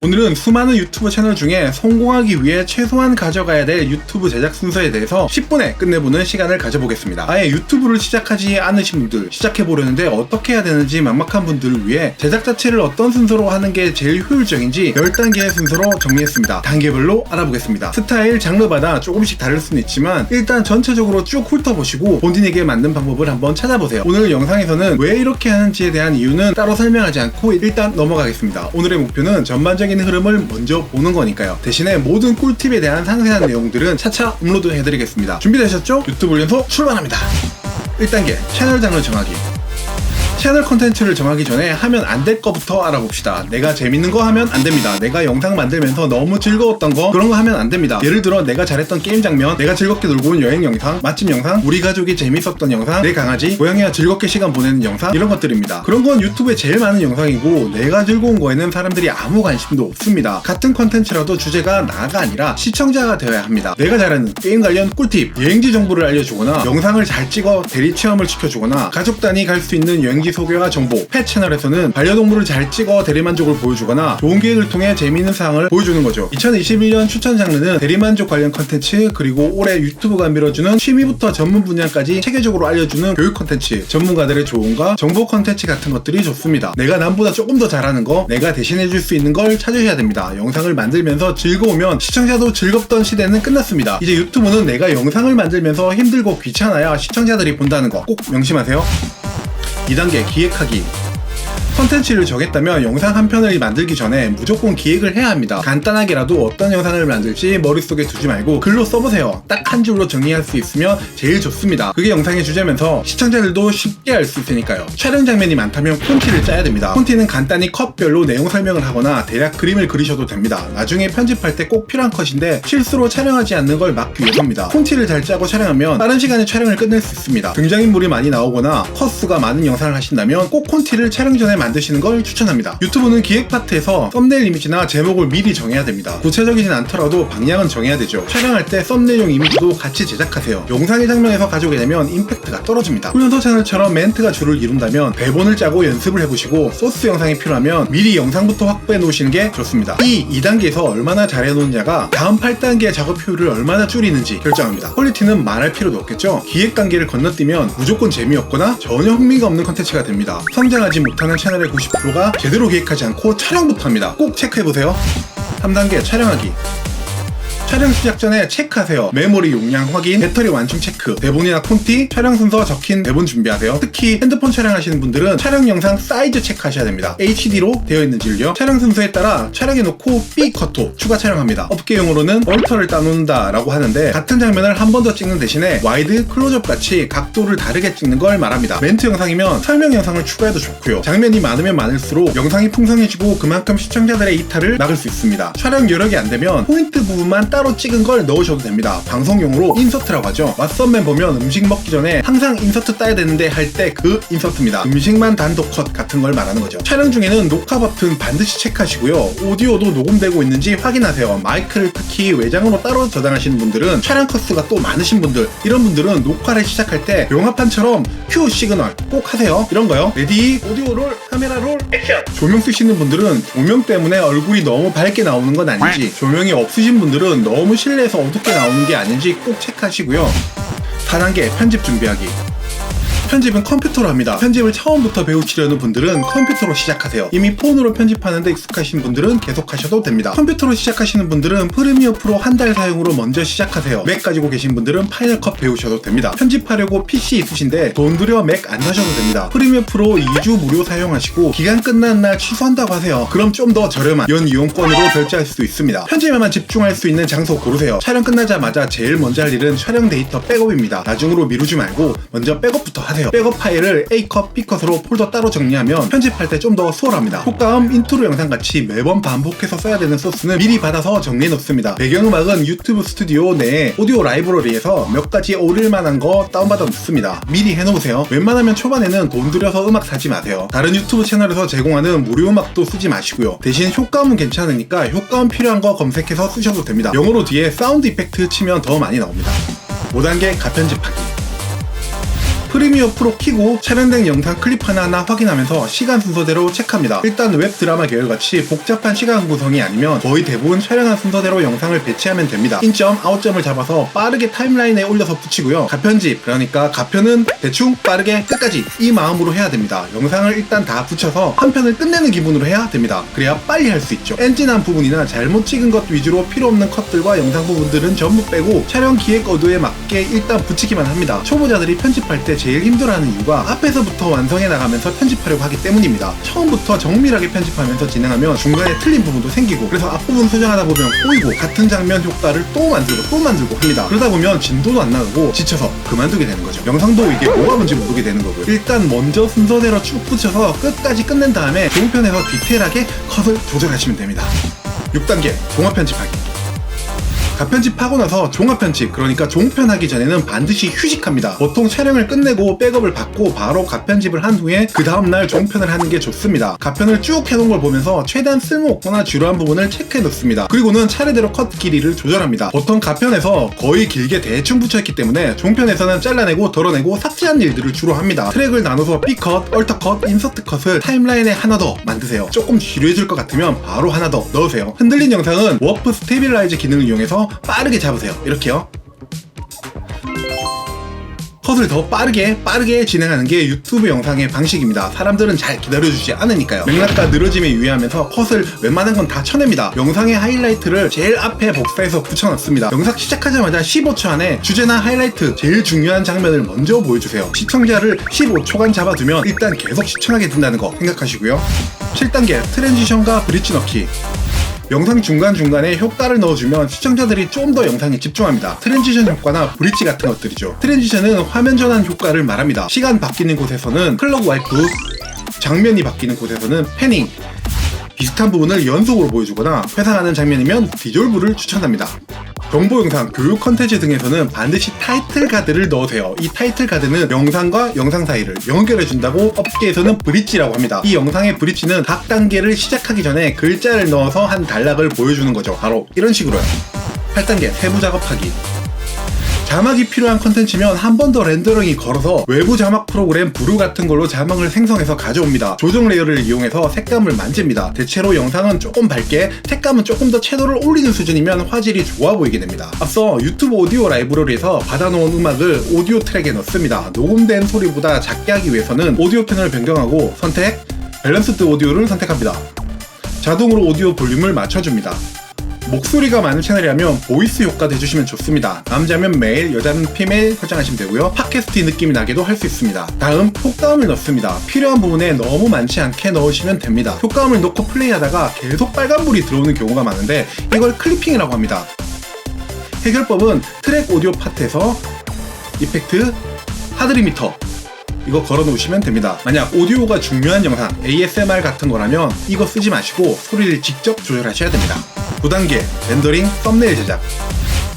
오늘은 수많은 유튜브 채널 중에 성공하기 위해 최소한 가져가야 될 유튜브 제작 순서에 대해서 10분에 끝내보는 시간을 가져보겠습니다. 아예 유튜브를 시작하지 않으신 분들, 시작해보려는데 어떻게 해야 되는지 막막한 분들을 위해 제작 자체를 어떤 순서로 하는 게 제일 효율적인지 10단계의 순서로 정리했습니다. 단계별로 알아보겠습니다. 스타일, 장르마다 조금씩 다를 수는 있지만 일단 전체적으로 쭉 훑어보시고 본인에게 맞는 방법을 한번 찾아보세요. 오늘 영상에서는 왜 이렇게 하는지에 대한 이유는 따로 설명하지 않고 일단 넘어가겠습니다. 오늘의 목표는 전반적인 흐름을 먼저 보는 거니까요. 대신에 모든 꿀팁에 대한 상세한 내용들은 차차 업로드 해드리겠습니다. 준비되셨죠? 유튜브 훈련소 출발합니다. 1단계 채널 장르 정하기. 채널 콘텐츠를 정하기 전에 하면 안 될 거부터 알아봅시다. 내가 재밌는 거 하면 안 됩니다. 내가 영상 만들면서 너무 즐거웠던 거, 그런 거 하면 안 됩니다. 예를 들어 내가 잘했던 게임 장면, 내가 즐겁게 놀고 온 여행 영상, 맛집 영상, 우리 가족이 재밌었던 영상, 내 강아지, 고양이와 즐겁게 시간 보내는 영상, 이런 것들입니다. 그런 건 유튜브에 제일 많은 영상이고 내가 즐거운 거에는 사람들이 아무 관심도 없습니다. 같은 콘텐츠라도 주제가 나가 아니라 시청자가 되어야 합니다. 내가 잘하는 게임 관련 꿀팁, 여행지 정보를 알려주거나 영상을 잘 찍어 대리 체험을 시켜주거나 가족 단위 갈 수 있는 여행지 소개와 정보, 펫 채널에서는 반려동물을 잘 찍어 대리만족을 보여주거나 좋은 기획을 통해 재미있는 사항을 보여주는 거죠. 2021년 추천 장르는 대리만족 관련 컨텐츠, 그리고 올해 유튜브가 밀어주는 취미부터 전문 분야까지 체계적으로 알려주는 교육 컨텐츠, 전문가들의 조언과 정보 컨텐츠 같은 것들이 좋습니다. 내가 남보다 조금 더 잘하는 거, 내가 대신해줄 수 있는 걸 찾으셔야 됩니다. 영상을 만들면서 즐거우면 시청자도 즐겁던 시대는 끝났습니다. 이제 유튜브는 내가 영상을 만들면서 힘들고 귀찮아야 시청자들이 본다는 거 꼭 명심하세요. 2단계 기획하기. 컨텐츠를 정했다면 영상 한 편을 만들기 전에 무조건 기획을 해야 합니다. 간단하게라도 어떤 영상을 만들지 머릿속에 두지 말고 글로 써보세요. 딱 한 줄로 정리할 수 있으면 제일 좋습니다. 그게 영상의 주제면서 시청자들도 쉽게 알 수 있으니까요. 촬영 장면이 많다면 콘티를 짜야 됩니다. 콘티는 간단히 컷별로 내용 설명을 하거나 대략 그림을 그리셔도 됩니다. 나중에 편집할 때 꼭 필요한 컷인데 실수로 촬영하지 않는 걸 막기 위해서입니다. 콘티를 잘 짜고 촬영하면 빠른 시간에 촬영을 끝낼 수 있습니다. 등장인물이 많이 나오거나 컷수가 많은 영상을 하신다면 꼭 콘티를 촬영 전에 만드시는 걸 추천합니다. 유튜브는 기획 파트에서 썸네일 이미지나 제목을 미리 정해야 됩니다. 구체적이진 않더라도 방향은 정해야 되죠. 촬영할 때 썸네일용 이미지도 같이 제작하세요. 영상의 장면에서 가져오게 되면 임팩트가 떨어집니다. 훈련소 채널처럼 멘트가 줄을 이룬다면 대본을 짜고 연습을 해보시고 소스 영상이 필요하면 미리 영상부터 확보해 놓으시는 게 좋습니다. 이 2단계에서 얼마나 잘해 놓느냐가 다음 8단계의 작업 효율을 얼마나 줄이는지 결정합니다. 퀄리티는 말할 필요도 없겠죠. 기획 단계를 건너뛰면 무조건 재미없거나 전혀 흥미가 없는 컨텐츠가 됩니다. 성장하지 못하는 채널의 90%가 제대로 기획하지 않고 촬영부터 합니다. 꼭 체크해보세요. 3단계 촬영하기. 촬영 시작 전에 체크하세요. 메모리 용량 확인, 배터리 완충 체크, 대본이나 콘티, 촬영 순서 적힌 대본 준비하세요. 특히 핸드폰 촬영하시는 분들은 촬영 영상 사이즈 체크하셔야 됩니다. HD로 되어 있는지를요. 촬영 순서에 따라 촬영해놓고 B컷도 추가 촬영합니다. 업계용어로는 얼터를 따놓는다 라고 하는데 같은 장면을 한 번 더 찍는 대신에 와이드, 클로즈업 같이 각도를 다르게 찍는 걸 말합니다. 멘트 영상이면 설명 영상을 추가해도 좋고요. 장면이 많으면 많을수록 영상이 풍성해지고 그만큼 시청자들의 이탈을 막을 수 있습니다. 촬영 여력이 안 되면 포인트 부분만 따로 찍은 걸 넣으셔도 됩니다. 방송용으로 인서트라고 하죠. 왓썸맨 보면 음식 먹기 전에 항상 인서트 따야 되는데 할 때 그 인서트입니다. 음식만 단독 컷 같은 걸 말하는 거죠. 촬영 중에는 녹화 버튼 반드시 체크하시고요. 오디오도 녹음되고 있는지 확인하세요. 마이크를 특히 외장으로 따로 저장하시는 분들은 촬영 컷수가 또 많으신 분들, 이런 분들은 녹화를 시작할 때 영화판처럼 큐 시그널 꼭 하세요. 이런 거요. 레디, 오디오 롤, 카메라 롤, 액션! 조명 쓰시는 분들은 조명 때문에 얼굴이 너무 밝게 나오는 건 아닌지, 조명이 없으신 분들은 너무 실내에서 어둡게 나오는 게 아닌지 꼭 체크하시고요. 4단계 편집 준비하기. 편집은 컴퓨터로 합니다. 편집을 처음부터 배우시려는 분들은 컴퓨터로 시작하세요. 이미 폰으로 편집하는데 익숙하신 분들은 계속 하셔도 됩니다. 컴퓨터로 시작하시는 분들은 프리미어 프로 한 달 사용으로 먼저 시작하세요. 맥 가지고 계신 분들은 파이널 컷 배우셔도 됩니다. 편집하려고 PC 있으신데 돈 들여 맥 안 사셔도 됩니다. 프리미어 프로 2주 무료 사용하시고 기간 끝난 날 취소한다고 하세요. 그럼 좀 더 저렴한 연 이용권으로 결제할 수도 있습니다. 편집에만 집중할 수 있는 장소 고르세요. 촬영 끝나자마자 제일 먼저 할 일은 촬영 데이터 백업입니다. 나중으로 미루지 말고 먼저 백업부터 하세요. 백업 파일을 A컷, B컷으로 폴더 따로 정리하면 편집할 때 좀 더 수월합니다. 효과음, 인트로 영상 같이 매번 반복해서 써야 되는 소스는 미리 받아서 정리해 놓습니다. 배경음악은 유튜브 스튜디오 내에 오디오 라이브러리에서 몇 가지 오릴 만한 거 다운받아 놓습니다. 미리 해놓으세요. 웬만하면 초반에는 돈 들여서 음악 사지 마세요. 다른 유튜브 채널에서 제공하는 무료 음악도 쓰지 마시고요. 대신 효과음은 괜찮으니까 효과음 필요한 거 검색해서 쓰셔도 됩니다. 영어로 뒤에 사운드 이펙트 치면 더 많이 나옵니다. 5단계 가편집하기. 프리미어 프로 켜고 촬영된 영상 클립 하나하나 확인하면서 시간 순서대로 체크합니다. 일단 웹 드라마 계열같이 복잡한 시간 구성이 아니면 거의 대부분 촬영한 순서대로 영상을 배치하면 됩니다. 인점, 아웃점을 잡아서 빠르게 타임라인에 올려서 붙이고요. 가편집, 그러니까 가편은 대충 빠르게 끝까지 이 마음으로 해야 됩니다. 영상을 일단 다 붙여서 한 편을 끝내는 기분으로 해야 됩니다. 그래야 빨리 할 수 있죠. 엔진한 부분이나 잘못 찍은 것 위주로 필요 없는 컷들과 영상 부분들은 전부 빼고 촬영 기획 어도에 맞게 일단 붙이기만 합니다. 초보자들이 편집할 때 제일 힘들어하는 이유가 앞에서부터 완성해 나가면서 편집하려고 하기 때문입니다. 처음부터 정밀하게 편집하면서 진행하면 중간에 틀린 부분도 생기고, 그래서 앞부분 수정하다 보면 꼬이고 같은 장면 효과를 또 만들고 합니다. 그러다 보면 진도도 안 나가고 지쳐서 그만두게 되는 거죠. 영상도 이게 뭐가 뭔지 모르게 되는 거고요. 일단 먼저 순서대로 쭉 붙여서 끝까지 끝낸 다음에 종편에서 디테일하게 컷을 조절하시면 됩니다. 6단계 종합 편집하기. 가편집하고 나서 종합편집, 그러니까 종편하기 전에는 반드시 휴식합니다. 보통 촬영을 끝내고 백업을 받고 바로 가편집을 한 후에 그 다음날 종편을 하는 게 좋습니다. 가편을 쭉 해놓은 걸 보면서 최대한 쓸모없거나 지루한 부분을 체크해 놓습니다. 그리고는 차례대로 컷 길이를 조절합니다. 보통 가편에서 거의 길게 대충 붙여있기 때문에 종편에서는 잘라내고 덜어내고 삭제한 일들을 주로 합니다. 트랙을 나눠서 B컷, 얼터컷, 인서트 컷을 타임라인에 하나 더 만드세요. 조금 지루해질 것 같으면 바로 하나 더 넣으세요. 흔들린 영상은 워프 스테빌라이즈 기능을 이용해서 빠르게 잡으세요. 이렇게요. 컷을 더 빠르게 진행하는 게 유튜브 영상의 방식입니다. 사람들은 잘 기다려주지 않으니까요. 맥락과 늘어짐에 유의하면서 컷을 웬만한 건 다 쳐냅니다. 영상의 하이라이트를 제일 앞에 복사해서 붙여놨습니다. 영상 시작하자마자 15초 안에 주제나 하이라이트, 제일 중요한 장면을 먼저 보여주세요. 시청자를 15초간 잡아두면 일단 계속 시청하게 된다는 거 생각하시고요. 7단계 트랜지션과 브릿지 넣기. 영상 중간중간에 효과를 넣어주면 시청자들이 좀 더 영상에 집중합니다. 트랜지션 효과나 브릿지 같은 것들이죠. 트랜지션은 화면 전환 효과를 말합니다. 시간 바뀌는 곳에서는 클럭 와이프, 장면이 바뀌는 곳에서는 패닝, 비슷한 부분을 연속으로 보여주거나 회상하는 장면이면 디졸브를 추천합니다. 정보 영상, 교육 컨텐츠 등에서는 반드시 타이틀 가드를 넣으세요. 이 타이틀 가드는 영상과 영상 사이를 연결해준다고 업계에서는 브릿지라고 합니다. 이 영상의 브릿지는 각 단계를 시작하기 전에 글자를 넣어서 한 단락을 보여주는 거죠. 바로 이런 식으로요. 8단계 세부 작업하기. 자막이 필요한 컨텐츠면 한 번 더 렌더링이 걸어서 외부 자막 프로그램 브루 같은 걸로 자막을 생성해서 가져옵니다. 조정 레이어를 이용해서 색감을 만집니다. 대체로 영상은 조금 밝게, 색감은 조금 더 채도를 올리는 수준이면 화질이 좋아 보이게 됩니다. 앞서 유튜브 오디오 라이브러리에서 받아놓은 음악을 오디오 트랙에 넣습니다. 녹음된 소리보다 작게 하기 위해서는 오디오 패널을 변경하고 선택, 밸런스드 오디오를 선택합니다. 자동으로 오디오 볼륨을 맞춰줍니다. 목소리가 많은 채널이라면 보이스 효과도 해주시면 좋습니다. 남자면 메일, 여자는 피메일 설정하시면 되고요. 팟캐스트 느낌이 나게도 할 수 있습니다. 다음 효과음을 넣습니다. 필요한 부분에 너무 많지 않게 넣으시면 됩니다. 효과음을 넣고 플레이하다가 계속 빨간불이 들어오는 경우가 많은데 이걸 클리핑이라고 합니다. 해결법은 트랙 오디오 파트에서 이펙트, 하드리미터 이거 걸어 놓으시면 됩니다. 만약 오디오가 중요한 영상, ASMR 같은 거라면 이거 쓰지 마시고 소리를 직접 조절하셔야 됩니다. 9단계 렌더링, 썸네일 제작.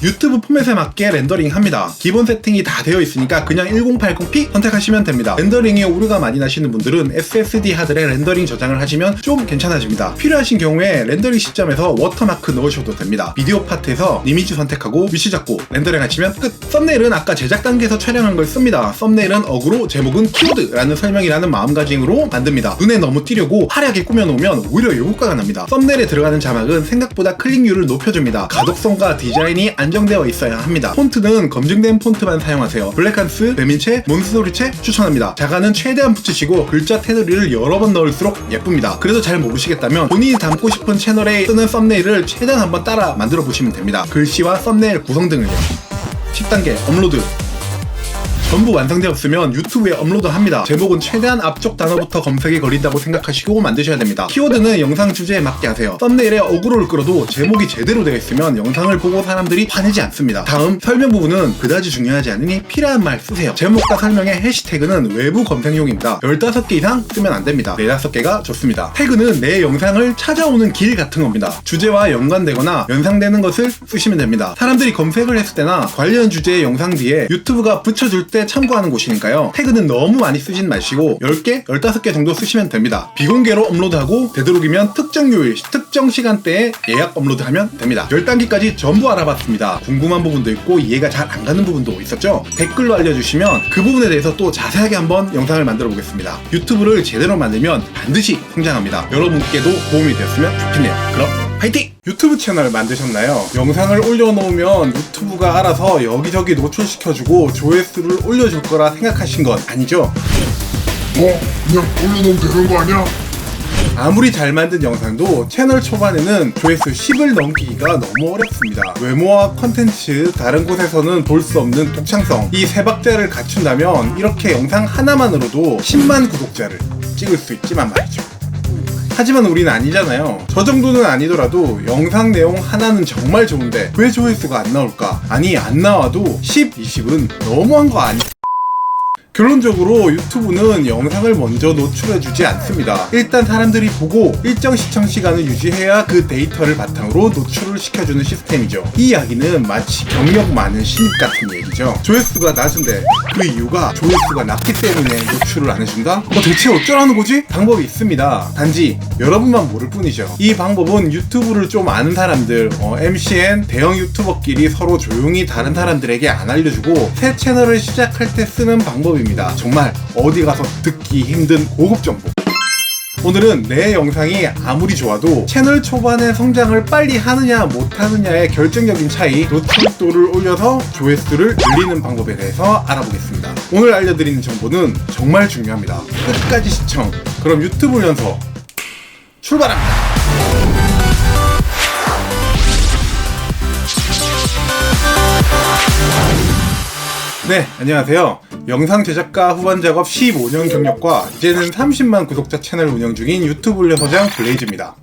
유튜브 포맷에 맞게 렌더링 합니다. 기본 세팅이 다 되어 있으니까 그냥 1080p 선택하시면 됩니다. 렌더링에 오류가 많이 나시는 분들은 SSD 하드에 렌더링 저장을 하시면 좀 괜찮아집니다. 필요하신 경우에 렌더링 시점에서 워터마크 넣으셔도 됩니다. 비디오 파트에서 이미지 선택하고 위치 잡고 렌더링 하시면 끝! 썸네일은 아까 제작 단계에서 촬영한 걸 씁니다. 썸네일은 어그로, 제목은 키워드라는 설명이라는 마음가짐으로 만듭니다. 눈에 너무 띄려고 화려하게 꾸며놓으면 오히려 효과가 납니다. 썸네일에 들어가는 자막은 생각보다 클릭률을 높여줍니다. 가독성과 디자인이 안정되어 있어야 합니다. 폰트는 검증된 폰트만 사용하세요. 블랙한스, 배민체, 몬스토리체 추천합니다. 자가는 최대한 붙이시고 글자 테두리를 여러 번 넣을수록 예쁩니다. 그래도 잘 모르시겠다면 본인이 담고 싶은 채널에 쓰는 썸네일을 최대한 한번 따라 만들어 보시면 됩니다. 글씨와 썸네일 구성 등을요. 10단계 업로드. 전부 완성되었으면 유튜브에 업로드합니다. 제목은 최대한 앞쪽 단어부터 검색이 걸린다고 생각하시고 만드셔야 됩니다. 키워드는 영상 주제에 맞게 하세요. 썸네일에 어그로를 끌어도 제목이 제대로 되어 있으면 영상을 보고 사람들이 화내지 않습니다. 다음 설명 부분은 그다지 중요하지 않으니 필요한 말 쓰세요. 제목과 설명의 해시태그는 외부 검색용입니다. 15개 이상 쓰면 안 됩니다. 4-5개가 좋습니다. 태그는 내 영상을 찾아오는 길 같은 겁니다. 주제와 연관되거나 연상되는 것을 쓰시면 됩니다. 사람들이 검색을 했을 때나 관련 주제의 영상 뒤에 유튜브가 붙여줄 때 때 참고하는 곳이니까요. 태그는 너무 많이 쓰진 마시고 10개, 15개 정도 쓰시면 됩니다. 비공개로 업로드하고 되도록이면 특정 요일, 특정 시간대에 예약 업로드하면 됩니다. 10단계까지 전부 알아봤습니다. 궁금한 부분도 있고 이해가 잘 안 가는 부분도 있었죠? 댓글로 알려주시면 그 부분에 대해서 또 자세하게 한번 영상을 만들어 보겠습니다. 유튜브를 제대로 만들면 반드시 성장합니다. 여러분께도 도움이 되었으면 좋겠네요. 그럼 화이팅! 유튜브 채널 만드셨나요? 영상을 올려놓으면 유튜브가 알아서 여기저기 노출시켜주고 조회수를 올려줄 거라 생각하신 건 아니죠? 그냥 올려놓으면 되는 거 아니야? 아무리 잘 만든 영상도 채널 초반에는 조회수 10을 넘기기가 너무 어렵습니다. 외모와 컨텐츠, 다른 곳에서는 볼 수 없는 독창성, 이 세 박자를 갖춘다면 이렇게 영상 하나만으로도 10만 구독자를 찍을 수 있지만 말이죠. 하지만 우리는 아니잖아요. 저 정도는 아니더라도 영상 내용 하나는 정말 좋은데 왜 조회수가 안 나올까? 아니, 안 나와도 10, 20은 너무한 거 아니? 결론적으로 유튜브는 영상을 먼저 노출해주지 않습니다. 일단 사람들이 보고 일정 시청 시간을 유지해야 그 데이터를 바탕으로 노출을 시켜주는 시스템이죠. 이 이야기는 마치 경력 많은 신입 같은 얘기죠. 조회수가 낮은데 그 이유가 조회수가 낮기 때문에 노출을 안 해준다? 대체 어쩌라는 거지? 방법이 있습니다. 단지 여러분만 모를 뿐이죠. 이 방법은 유튜브를 좀 아는 사람들, MCN, 대형 유튜버끼리 서로 조용히 다른 사람들에게 안 알려주고 새 채널을 시작할 때 쓰는 방법입니다. 정말 어디 가서 듣기 힘든 고급 정보. 오늘은 내 영상이 아무리 좋아도 채널 초반에 성장을 빨리 하느냐 못하느냐의 결정적인 차이, 노출도를 올려서 조회수를 늘리는 방법에 대해서 알아보겠습니다. 오늘 알려드리는 정보는 정말 중요합니다. 끝까지 시청. 그럼 유튜브 훈련소 출발합니다. 네, 안녕하세요. 영상 제작가 후반 작업 15년 경력과 이제는 30만 구독자 채널 운영 중인 유튜브 훈련소장 블레이즈입니다.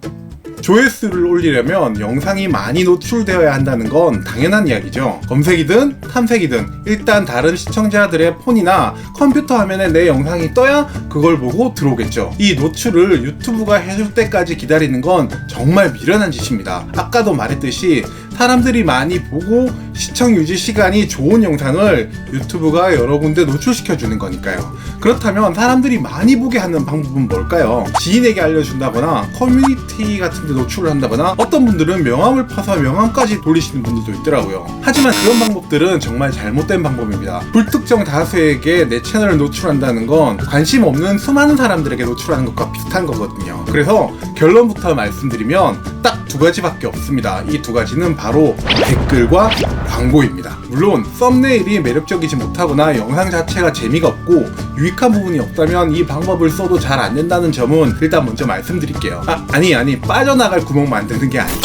조회수를 올리려면 영상이 많이 노출되어야 한다는 건 당연한 이야기죠. 검색이든 탐색이든 일단 다른 시청자들의 폰이나 컴퓨터 화면에 내 영상이 떠야 그걸 보고 들어오겠죠. 이 노출을 유튜브가 해줄 때까지 기다리는 건 정말 미련한 짓입니다. 아까도 말했듯이 사람들이 많이 보고 시청 유지 시간이 좋은 영상을 유튜브가 여러 군데 노출시켜주는 거니까요. 그렇다면 사람들이 많이 보게 하는 방법은 뭘까요? 지인에게 알려준다거나 커뮤니티 같은 데 노출을 한다거나 어떤 분들은 명함을 파서 명함까지 돌리시는 분들도 있더라고요. 하지만 그런 방법들은 정말 잘못된 방법입니다. 불특정 다수에게 내 채널을 노출한다는 건 관심 없는 수많은 사람들에게 노출하는 것과 비슷한 거거든요. 그래서 결론부터 말씀드리면 딱 두 가지밖에 없습니다. 이 두 가지는 바로 댓글과 광고입니다. 물론 썸네일이 매력적이지 못하거나 영상 자체가 재미가 없고 유익한 부분이 없다면 이 방법을 써도 잘 안 된다는 점은 일단 먼저 말씀드릴게요. 아니 빠져나갈 구멍 만드는 게 아니에요.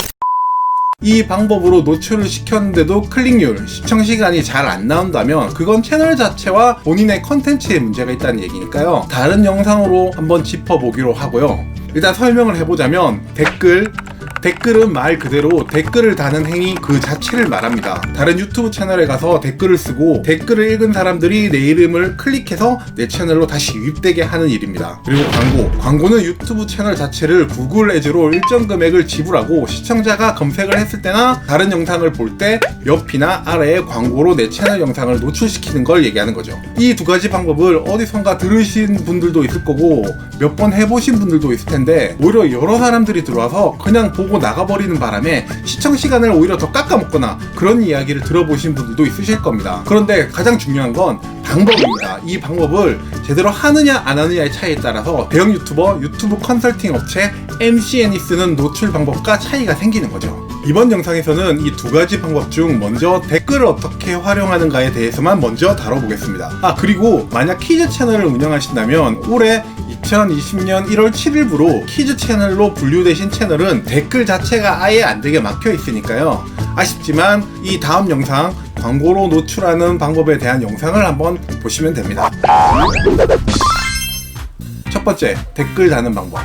이 방법으로 노출을 시켰는데도 클릭률, 시청시간이 잘 안 나온다면 그건 채널 자체와 본인의 컨텐츠에 문제가 있다는 얘기니까요. 다른 영상으로 한번 짚어보기로 하고요. 일단 설명을 해보자면 댓글은 말 그대로 댓글을 다는 행위 그 자체를 말합니다. 다른 유튜브 채널에 가서 댓글을 쓰고 댓글을 읽은 사람들이 내 이름을 클릭해서 내 채널로 다시 유입되게 하는 일입니다. 그리고 광고는 유튜브 채널 자체를 구글 애즈로 일정 금액을 지불하고 시청자가 검색을 했을 때나 다른 영상을 볼 때 옆이나 아래에 광고로 내 채널 영상을 노출시키는 걸 얘기하는 거죠. 이 두 가지 방법을 어디선가 들으신 분들도 있을 거고 몇 번 해보신 분들도 있을 텐데 오히려 여러 사람들이 들어와서 그냥 보고 나가버리는 바람에 시청 시간을 오히려 더 깎아먹거나 그런 이야기를 들어보신 분들도 있으실 겁니다. 그런데 가장 중요한 건 방법입니다. 이 방법을 제대로 하느냐 안 하느냐의 차이에 따라서 대형 유튜버, 유튜브 컨설팅 업체, MCN이 쓰는 노출 방법과 차이가 생기는 거죠. 이번 영상에서는 이 두 가지 방법 중 먼저 댓글을 어떻게 활용하는가에 대해서만 먼저 다뤄보겠습니다. 그리고 만약 키즈 채널을 운영하신다면 올해 2020년 1월 7일부로 키즈 채널로 분류되신 채널은 댓글 자체가 아예 안 되게 막혀 있으니까요. 아쉽지만 이 다음 영상 광고로 노출하는 방법에 대한 영상을 한번 보시면 됩니다. 첫 번째, 댓글 다는 방법.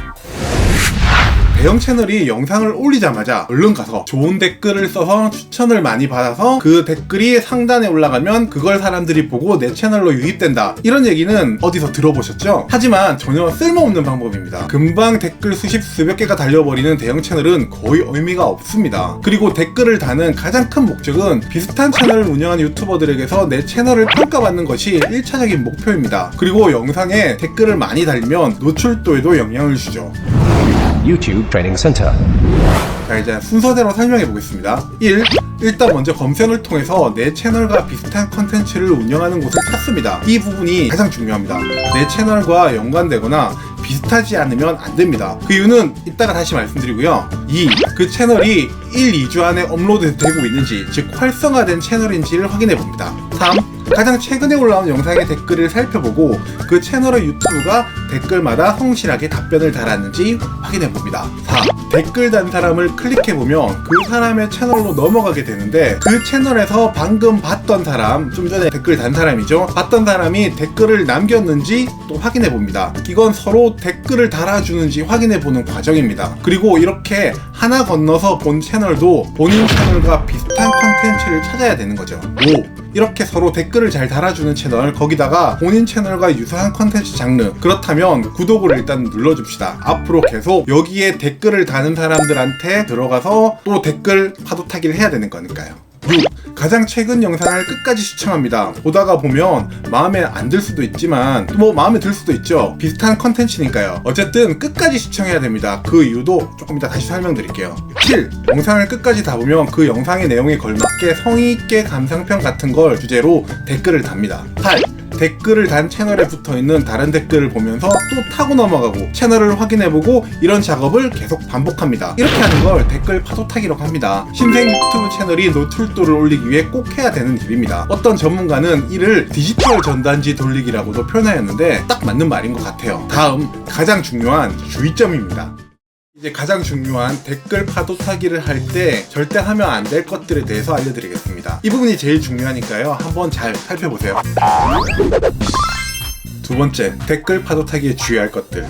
대형 채널이 영상을 올리자마자 얼른 가서 좋은 댓글을 써서 추천을 많이 받아서 그 댓글이 상단에 올라가면 그걸 사람들이 보고 내 채널로 유입된다, 이런 얘기는 어디서 들어보셨죠? 하지만 전혀 쓸모없는 방법입니다. 금방 댓글 수십 개가 달려버리는 대형 채널은 거의 의미가 없습니다. 그리고 댓글을 다는 가장 큰 목적은 비슷한 채널을 운영하는 유튜버들에게서 내 채널을 평가받는 것이 1차적인 목표입니다. 그리고 영상에 댓글을 많이 달리면 노출도에도 영향을 주죠. YouTube Training Center. 자, 이제 순서대로 설명해 보겠습니다. 1. 일단 먼저 검색을 통해서 내 채널과 비슷한 컨텐츠를 운영하는 곳을 찾습니다. 이 부분이 가장 중요합니다. 내 채널과 연관되거나 비슷하지 않으면 안 됩니다. 그 이유는 이따가 다시 말씀드리고요. 2. 그 채널이 1, 2주 안에 업로드되고 있는지, 즉 활성화된 채널인지를 확인해 봅니다. 3. 가장 최근에 올라온 영상의 댓글을 살펴보고 그 채널의 유튜브가 댓글마다 성실하게 답변을 달았는지 확인해 봅니다. 4. 댓글 단 사람을 클릭해보면 그 사람의 채널로 넘어가게 되는데 그 채널에서 방금 봤던 사람, 좀 전에 댓글 단 사람이죠, 봤던 사람이 댓글을 남겼는지 또 확인해 봅니다. 이건 서로 댓글을 달아주는지 확인해 보는 과정입니다. 그리고 이렇게 하나 건너서 본 채널도 본인 채널과 비슷한 컨텐츠를 찾아야 되는 거죠. 5. 이렇게 서로 댓글을 잘 달아주는 채널, 거기다가 본인 채널과 유사한 컨텐츠 장르, 그렇다면 구독을 일단 눌러줍시다. 앞으로 계속 여기에 댓글을 다는 사람들한테 들어가서 또 댓글 파도 타기를 해야 되는 거니까요. 6. 가장 최근 영상을 끝까지 시청합니다. 보다가 보면 마음에 안 들 수도 있지만 뭐 마음에 들 수도 있죠. 비슷한 컨텐츠니까요. 어쨌든 끝까지 시청해야 됩니다. 그 이유도 조금 이따 다시 설명드릴게요. 7. 영상을 끝까지 다 보면 그 영상의 내용에 걸맞게 성의있게 감상평 같은 걸 주제로 댓글을 답니다. 8. 댓글을 단 채널에 붙어있는 다른 댓글을 보면서 또 타고 넘어가고 채널을 확인해보고 이런 작업을 계속 반복합니다. 이렇게 하는 걸 댓글 파도 타기라고 합니다. 신생 유튜브 채널이 노출도를 올리기 위해 꼭 해야 되는 일입니다. 어떤 전문가는 이를 디지털 전단지 돌리기라고도 표현하였는데 딱 맞는 말인 것 같아요. 다음, 가장 중요한 주의점입니다. 이제 가장 중요한 댓글 파도 타기를 할 때 절대 하면 안 될 것들에 대해서 알려드리겠습니다. 이 부분이 제일 중요하니까요. 한번 잘 살펴보세요. 두 번째, 댓글 파도 타기에 주의할 것들.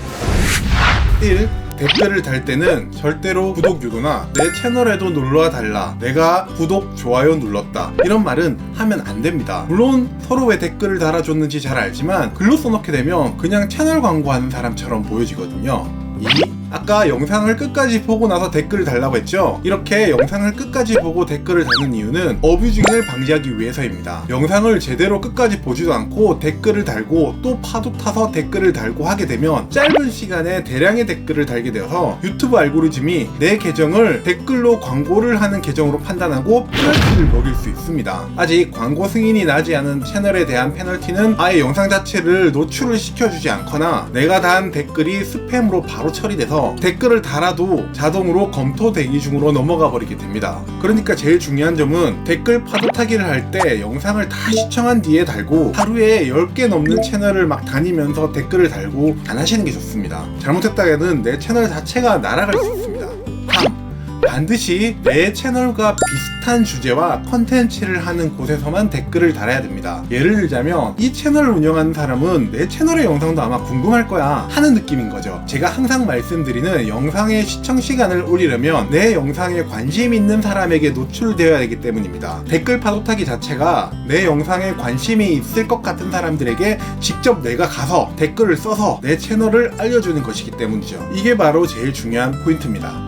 1. 댓글을 달 때는 절대로 구독 유도나 내 채널에도 놀러와 달라, 내가 구독, 좋아요 눌렀다, 이런 말은 하면 안 됩니다. 물론 서로 왜 댓글을 달아줬는지 잘 알지만 글로 써놓게 되면 그냥 채널 광고하는 사람처럼 보여지거든요. 2. 아까 영상을 끝까지 보고 나서 댓글을 달라고 했죠? 이렇게 영상을 끝까지 보고 댓글을 다는 이유는 어뷰징을 방지하기 위해서입니다. 영상을 제대로 끝까지 보지도 않고 댓글을 달고 또 파도 타서 댓글을 달고 하게 되면 짧은 시간에 대량의 댓글을 달게 되어서 유튜브 알고리즘이 내 계정을 댓글로 광고를 하는 계정으로 판단하고 페널티를 먹일 수 있습니다. 아직 광고 승인이 나지 않은 채널에 대한 페널티는 아예 영상 자체를 노출을 시켜주지 않거나 내가 단 댓글이 스팸으로 바로 처리돼서 댓글을 달아도 자동으로 검토 대기 중으로 넘어가 버리게 됩니다. 그러니까 제일 중요한 점은 댓글 파도 타기를 할 때 영상을 다 시청한 뒤에 달고 하루에 10개 넘는 채널을 막 다니면서 댓글을 달고 안 하시는 게 좋습니다. 잘못했다가는 내 채널 자체가 날아갈 수 있습니다. 3. 반드시 내 채널과 비슷한 주제와 컨텐츠를 하는 곳에서만 댓글을 달아야 됩니다. 예를 들자면 이 채널을 운영하는 사람은 내 채널의 영상도 아마 궁금할 거야 하는 느낌인 거죠. 제가 항상 말씀드리는 영상의 시청 시간을 올리려면 내 영상에 관심 있는 사람에게 노출되어야 되기 때문입니다. 댓글 파도 타기 자체가 내 영상에 관심이 있을 것 같은 사람들에게 직접 내가 가서 댓글을 써서 내 채널을 알려주는 것이기 때문이죠. 이게 바로 제일 중요한 포인트입니다.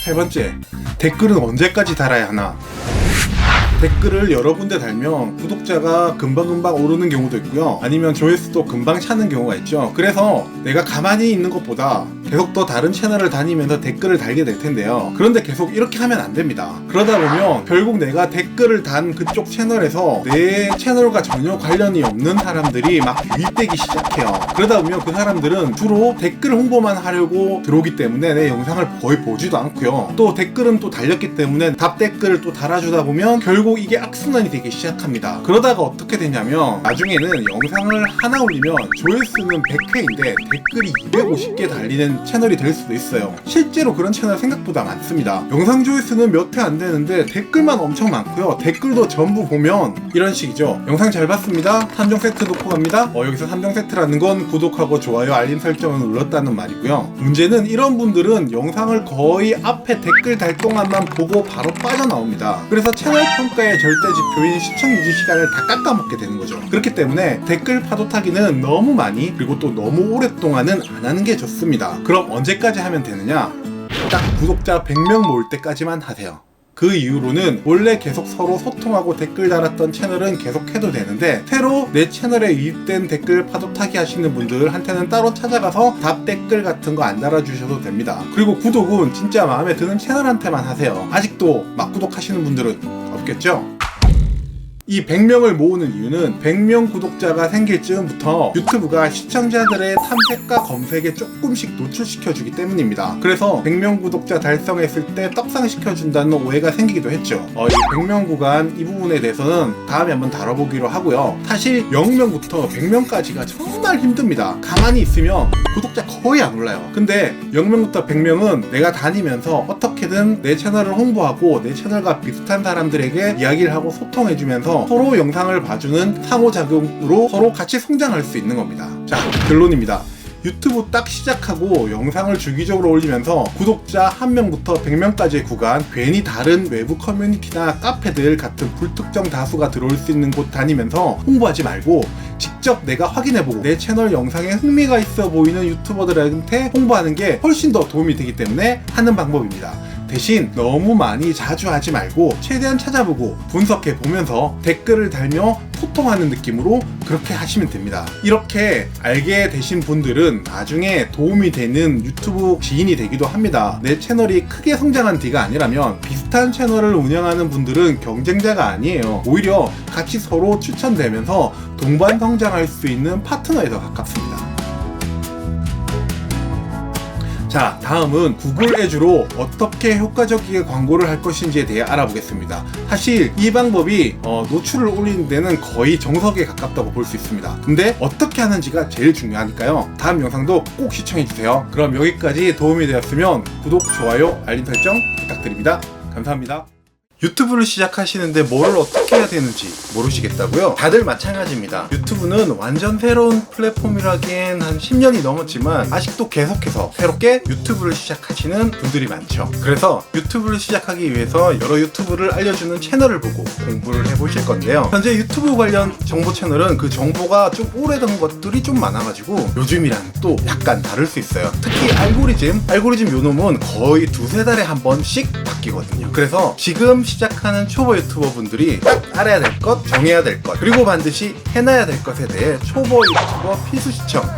세 번째, 댓글은 언제까지 달아야 하나? 댓글을 여러 군데 달면 구독자가 금방금방 오르는 경우도 있고요. 아니면 조회수도 금방 차는 경우가 있죠. 그래서 내가 가만히 있는 것보다 계속 더 다른 채널을 다니면서 댓글을 달게 될 텐데요. 그런데 계속 이렇게 하면 안 됩니다. 그러다 보면 결국 내가 댓글을 단 그쪽 채널에서 내 채널과 전혀 관련이 없는 사람들이 막 유입되기 시작해요. 그러다 보면 그 사람들은 주로 댓글 홍보만 하려고 들어오기 때문에 내 영상을 거의 보지도 않고요. 또 댓글은 또 달렸기 때문에 답 댓글을 또 달아주다 보면 결국 이게 악순환이 되기 시작합니다. 그러다가 어떻게 되냐면 나중에는 영상을 하나 올리면 조회수는 100회인데 댓글이 250개 달리는 있는 채널이 될 수도 있어요. 실제로 그런 채널 생각보다 많습니다. 영상 조회수는 몇 회 안 되는데 댓글만 엄청 많고요. 댓글도 전부 보면 이런 식이죠. 영상 잘 봤습니다. 3종 세트 놓고 갑니다. 여기서 3종 세트라는 건 구독하고 좋아요 알림 설정을 눌렀다는 말이고요. 문제는 이런 분들은 영상을 거의 앞에 댓글 달 동안만 보고 바로 빠져나옵니다. 그래서 채널 평가의 절대 지표인 시청 유지 시간을 다 깎아먹게 되는 거죠. 그렇기 때문에 댓글 파도 타기는 너무 많이 그리고 또 너무 오랫동안은 안 하는 게 좋습니다. 그럼 언제까지 하면 되느냐? 딱 구독자 100명 모을 때까지만 하세요. 그 이후로는 원래 계속 서로 소통하고 댓글 달았던 채널은 계속 해도 되는데 새로 내 채널에 유입된 댓글 파도 타기 하시는 분들한테는 따로 찾아가서 답 댓글 같은 거 안 달아주셔도 됩니다. 그리고 구독은 진짜 마음에 드는 채널한테만 하세요. 아직도 막 구독하시는 분들은 없겠죠? 이 100명을 모으는 이유는 100명 구독자가 생길 즈음부터 유튜브가 시청자들의 탐색과 검색에 조금씩 노출시켜주기 때문입니다. 그래서 100명 구독자 달성했을 때 떡상시켜준다는 오해가 생기기도 했죠. 이 100명 구간 이 부분에 대해서는 다음에 한번 다뤄보기로 하고요. 사실 0명부터 100명까지가 정말 힘듭니다. 가만히 있으면 구독자 거의 안 올라요. 근데 0명부터 100명은 내가 다니면서 어떻게든 내 채널을 홍보하고 내 채널과 비슷한 사람들에게 이야기를 하고 소통해주면서 서로 영상을 봐주는 상호작용으로 서로 같이 성장할 수 있는 겁니다. 자, 결론입니다. 유튜브 딱 시작하고 영상을 주기적으로 올리면서 구독자 1명부터 100명까지의 구간, 괜히 다른 외부 커뮤니티나 카페들 같은 불특정 다수가 들어올 수 있는 곳 다니면서 홍보하지 말고 직접 내가 확인해보고 내 채널 영상에 흥미가 있어 보이는 유튜버들한테 홍보하는 게 훨씬 더 도움이 되기 때문에 하는 방법입니다. 대신 너무 많이 자주 하지 말고 최대한 찾아보고 분석해 보면서 댓글을 달며 소통하는 느낌으로 그렇게 하시면 됩니다. 이렇게 알게 되신 분들은 나중에 도움이 되는 유튜브 지인이 되기도 합니다. 내 채널이 크게 성장한 뒤가 아니라면 비슷한 채널을 운영하는 분들은 경쟁자가 아니에요. 오히려 같이 서로 추천되면서 동반 성장할 수 있는 파트너에 더 가깝습니다. 자, 다음은 구글 애주로 어떻게 효과적이게 광고를 할 것인지에 대해 알아보겠습니다. 사실 이 방법이 노출을 올리는 데는 거의 정석에 가깝다고 볼 수 있습니다. 근데 어떻게 하는지가 제일 중요하니까요. 다음 영상도 꼭 시청해주세요. 그럼 여기까지 도움이 되었으면 구독, 좋아요, 알림 설정 부탁드립니다. 감사합니다. 유튜브를 시작하시는데 뭘 어떻게 해야 되는지 모르시겠다고요? 다들 마찬가지입니다. 유튜브는 완전 새로운 플랫폼이라기엔 한 10년이 넘었지만 아직도 계속해서 새롭게 유튜브를 시작하시는 분들이 많죠. 그래서 유튜브를 시작하기 위해서 여러 유튜브를 알려주는 채널을 보고 공부를 해보실 건데요. 현재 유튜브 관련 정보 채널은 그 정보가 좀 오래된 것들이 좀 많아가지고 요즘이랑 또 약간 다를 수 있어요. 특히 알고리즘 요놈은 거의 두세 달에 한 번씩 바뀌거든요. 그래서 지금 시작하는 초보 유튜버 분들이 딱 알아야 될 것, 정해야 될 것, 그리고 반드시 해놔야 될 것에 대해 초보 유튜버 필수 시청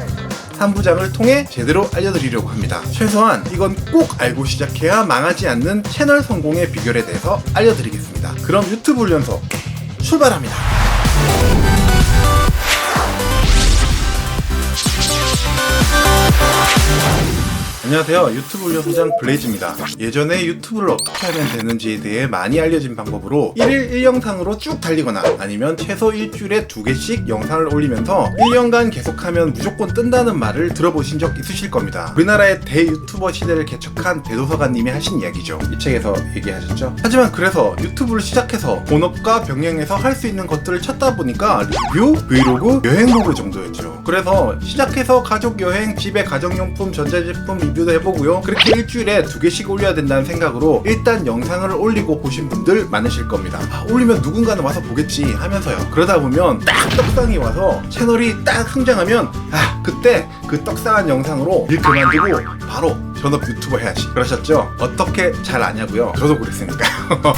3부장을 통해 제대로 알려드리려고 합니다. 최소한 이건 꼭 알고 시작해야 망하지 않는 채널 성공의 비결에 대해서 알려드리겠습니다. 그럼 유튜브 훈련소 출발합니다. 안녕하세요. 유튜브 훈련소장 블레이즈입니다. 예전에 유튜브를 어떻게 하면 되는지에 대해 많이 알려진 방법으로 1일 1영상으로 쭉 달리거나 아니면 최소 일주일에 2개씩 영상을 올리면서 1년간 계속하면 무조건 뜬다는 말을 들어보신 적 있으실 겁니다. 우리나라의 대유튜버 시대를 개척한 대도서관님이 하신 이야기죠. 이 책에서 얘기하셨죠. 하지만 그래서 유튜브를 시작해서 본업과 병행해서 할 수 있는 것들을 찾다 보니까 리뷰, 브이로그, 여행로그 정도였죠. 그래서 시작해서 가족 여행, 집에 가정용품, 전자제품 리뷰도 해보고요. 그렇게 일주일에 2개씩 올려야 된다는 생각으로 일단 영상을 올리고 보신 분들 많으실 겁니다. 올리면 누군가는 와서 보겠지 하면서요. 그러다 보면 딱 떡상이 와서 채널이 딱 성장하면 그때 그 떡상한 영상으로 일 그만두고 바로 전업 유튜버 해야지 그러셨죠? 어떻게 잘 아냐고요? 저도 그랬으니까요.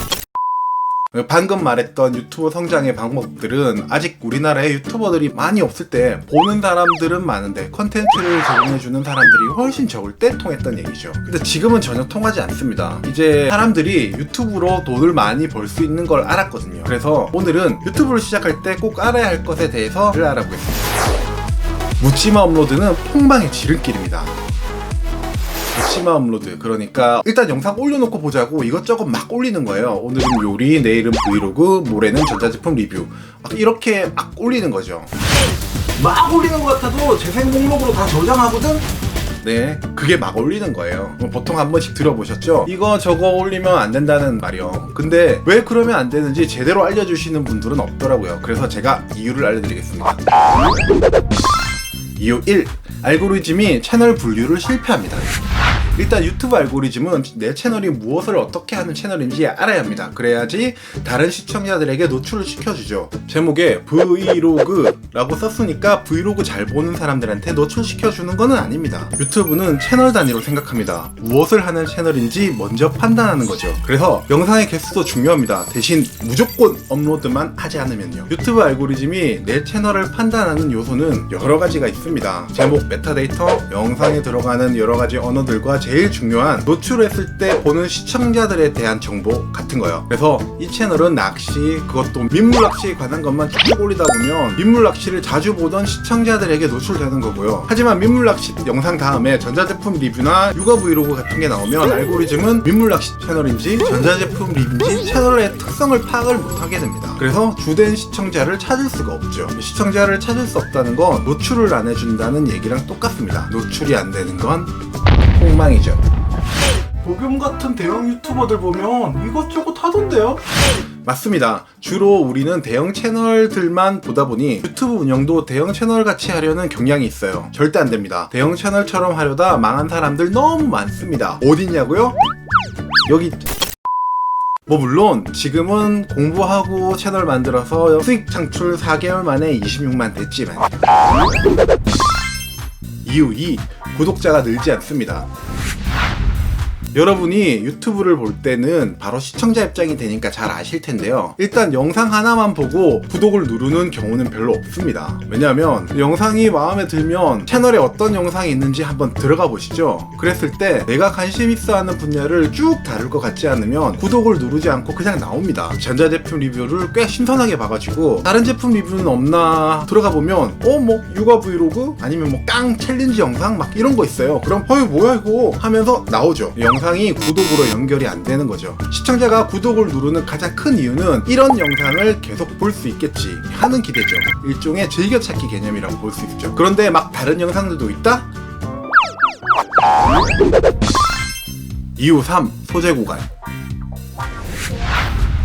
방금 말했던 유튜브 성장의 방법들은 아직 우리나라에 유튜버들이 많이 없을 때 보는 사람들은 많은데 컨텐츠를 제공해주는 사람들이 훨씬 적을 때 통했던 얘기죠. 근데 지금은 전혀 통하지 않습니다. 이제 사람들이 유튜브로 돈을 많이 벌 수 있는 걸 알았거든요. 그래서 오늘은 유튜브를 시작할 때 꼭 알아야 할 것에 대해서 알아보겠습니다. 묻지마 업로드는 폭망의 지름길입니다. 묻지마 업로드, 그러니까 일단 영상 올려놓고 보자고 이것저것 막 올리는 거예요. 오늘은 요리, 내일은 브이로그, 모레는 전자제품 리뷰, 이렇게 막 올리는 거죠. 막 올리는 것 같아도 재생 목록으로 다 저장하거든? 네, 그게 막 올리는 거예요. 보통 한 번씩 들어보셨죠? 이거 저거 올리면 안 된다는 말이요. 근데 왜 그러면 안 되는지 제대로 알려주시는 분들은 없더라고요. 그래서 제가 이유를 알려드리겠습니다. 이유 1. 알고리즘이 채널 분류를 실패합니다. 일단 유튜브 알고리즘은 내 채널이 무엇을 어떻게 하는 채널인지 알아야 합니다. 그래야지 다른 시청자들에게 노출을 시켜주죠. 제목에 브이로그라고 썼으니까 브이로그 잘 보는 사람들한테 노출시켜주는 건 아닙니다. 유튜브는 채널 단위로 생각합니다. 무엇을 하는 채널인지 먼저 판단하는 거죠. 그래서 영상의 개수도 중요합니다. 대신 무조건 업로드만 하지 않으면요. 유튜브 알고리즘이 내 채널을 판단하는 요소는 여러 가지가 있습니다. 제목, 메타데이터, 영상에 들어가는 여러 가지 언어들과 제일 중요한 노출했을 때 보는 시청자들에 대한 정보 같은 거예요. 그래서 이 채널은 낚시, 그것도 민물 낚시에 관한 것만 쭉 올리다 보면 민물 낚시를 자주 보던 시청자들에게 노출되는 거고요. 하지만 민물 낚시 영상 다음에 전자제품 리뷰나 육아 브이로그 같은 게 나오면 알고리즘은 민물 낚시 채널인지 전자제품 리뷰인지 채널의 특성을 파악을 못하게 됩니다. 그래서 주된 시청자를 찾을 수가 없죠. 시청자를 찾을 수 없다는 건 노출을 안 해준다는 얘기랑 똑같습니다. 노출이 안 되는 건 폭망이죠. 복음 같은 대형 유튜버들 보면 이것저것 하던데요? 맞습니다. 주로 우리는 대형 채널들만 보다 보니 유튜브 운영도 대형 채널 같이 하려는 경향이 있어요. 절대 안 됩니다. 대형 채널처럼 하려다 망한 사람들 너무 많습니다. 어딨냐고요? 여기. 뭐 물론 지금은 공부하고 채널 만들어서 수익 창출 4개월 만에 26만 됐지만. 이유 2. 구독자가 늘지 않습니다. 여러분이 유튜브를 볼 때는 바로 시청자 입장이 되니까 잘 아실 텐데요. 일단 영상 하나만 보고 구독을 누르는 경우는 별로 없습니다. 왜냐하면 영상이 마음에 들면 채널에 어떤 영상이 있는지 한번 들어가 보시죠. 그랬을 때 내가 관심 있어 하는 분야를 쭉 다룰 것 같지 않으면 구독을 누르지 않고 그냥 나옵니다. 전자제품 리뷰를 꽤 신선하게 봐가지고 다른 제품 리뷰는 없나 들어가 보면 뭐 육아 브이로그? 아니면 뭐 깡 챌린지 영상? 막 이런 거 있어요. 그럼 뭐야 이거 하면서 나오죠. 영상이 구독으로 연결이 안 되는 거죠. 시청자가 구독을 누르는 가장 큰 이유는 이런 영상을 계속 볼 수 있겠지 하는 기대죠. 일종의 즐겨찾기 개념이라고 볼 수 있죠. 그런데 막 다른 영상들도 있다? 이유 3. 소재 구간.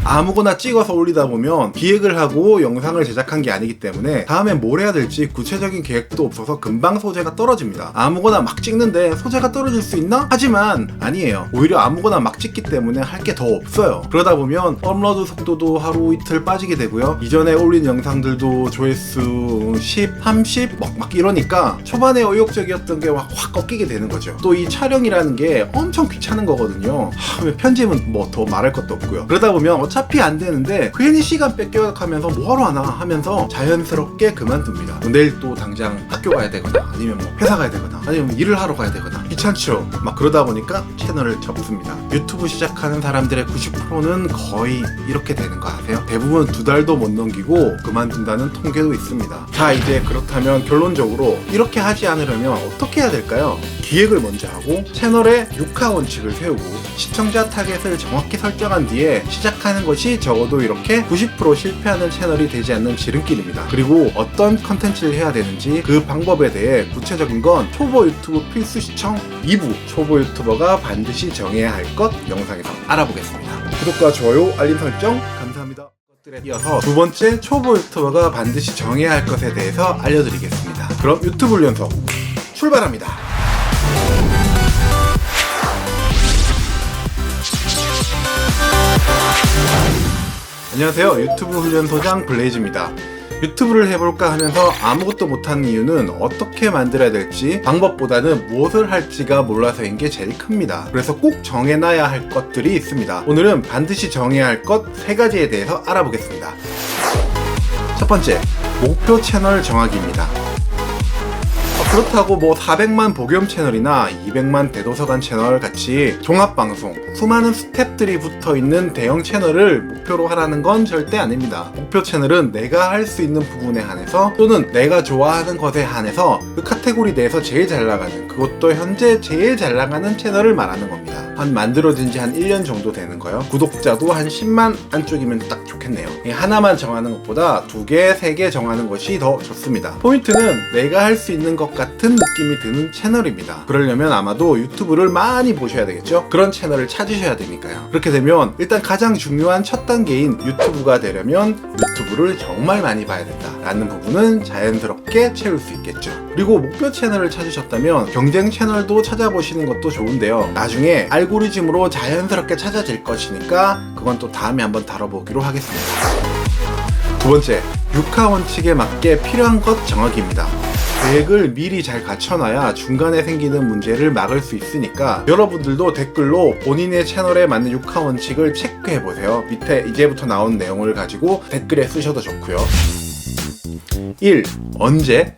아무거나 찍어서 올리다 보면 기획을 하고 영상을 제작한 게 아니기 때문에 다음에 뭘 해야 될지 구체적인 계획도 없어서 금방 소재가 떨어집니다. 아무거나 막 찍는데 소재가 떨어질 수 있나? 하지만 아니에요. 오히려 아무거나 막 찍기 때문에 할 게 더 없어요. 그러다 보면 업로드 속도도 하루 이틀 빠지게 되고요. 이전에 올린 영상들도 조회수 10, 30 막 이러니까 초반에 의욕적이었던 게 확 꺾이게 되는 거죠. 또 이 촬영이라는 게 엄청 귀찮은 거거든요. 편집은 뭐 더 말할 것도 없고요. 그러다 보면 어차피 안 되는데 괜히 시간 뺏겨가면서 뭐하러 하나 하면서 자연스럽게 그만둡니다. 내일 또 당장 학교 가야 되거나 아니면 뭐 회사 가야 되거나 아니면 일을 하러 가야 되거나 귀찮죠. 막 그러다 보니까 채널을 접습니다. 유튜브 시작하는 사람들의 90%는 거의 이렇게 되는 거 아세요? 대부분 2달도 못 넘기고 그만둔다는 통계도 있습니다. 자, 이제 그렇다면 결론적으로 이렇게 하지 않으려면 어떻게 해야 될까요? 기획을 먼저 하고 채널의 6화 원칙을 세우고 시청자 타겟을 정확히 설정한 뒤에 시작하는 것이 적어도 이렇게 90% 실패하는 채널이 되지 않는 지름길입니다. 그리고 어떤 컨텐츠를 해야 되는지 그 방법에 대해 구체적인 건 초보 유튜브 필수 시청 2부 초보 유튜버가 반드시 정해야 할 것 영상에서 알아보겠습니다. 구독과 좋아요, 알림 설정 감사합니다. 이어서 두 번째 초보 유튜버가 반드시 정해야 할 것에 대해서 알려드리겠습니다. 그럼 유튜브 훈련소 출발합니다. 안녕하세요. 유튜브 훈련소장 블레이즈입니다. 유튜브를 해볼까 하면서 아무것도 못하는 이유는 어떻게 만들어야 될지 방법보다는 무엇을 할지가 몰라서인 게 제일 큽니다. 그래서 꼭 정해놔야 할 것들이 있습니다. 오늘은 반드시 정해야 할 것 3가지에 대해서 알아보겠습니다. 첫 번째, 목표 채널 정하기입니다. 그렇다고 뭐 400만 복염 채널이나 200만 대도서관 채널 같이 종합방송, 수많은 스탭들이 붙어있는 대형 채널을 목표로 하라는 건 절대 아닙니다. 목표 채널은 내가 할 수 있는 부분에 한해서 또는 내가 좋아하는 것에 한해서 그 카테고리 내에서 제일 잘 나가는, 그것도 현재 제일 잘 나가는 채널을 말하는 겁니다. 한 만들어진 지 한 1년 정도 되는 거요. 구독자도 한 10만 안쪽이면 딱 좋겠네요. 하나만 정하는 것보다 2개, 3개 정하는 것이 더 좋습니다. 포인트는 내가 할 수 있는 것 같은 느낌이 드는 채널입니다. 그러려면 아마도 유튜브를 많이 보셔야 되겠죠? 그런 채널을 찾으셔야 되니까요. 그렇게 되면 일단 가장 중요한 첫 단계인 유튜브가 되려면 유튜브를 정말 많이 봐야 된다 라는 부분은 자연스럽게 채울 수 있겠죠. 그리고 목표 채널을 찾으셨다면 경쟁 채널도 찾아보시는 것도 좋은데요. 나중에 알고리즘으로 자연스럽게 찾아질 것이니까 그건 또 다음에 한번 다뤄보기로 하겠습니다. 두 번째, 육하 원칙에 맞게 필요한 것 정하기입니다. 계획을 미리 잘 갖춰놔야 중간에 생기는 문제를 막을 수 있으니까 여러분들도 댓글로 본인의 채널에 맞는 육하 원칙을 체크해보세요. 밑에 이제부터 나온 내용을 가지고 댓글에 쓰셔도 좋고요. 1. 언제?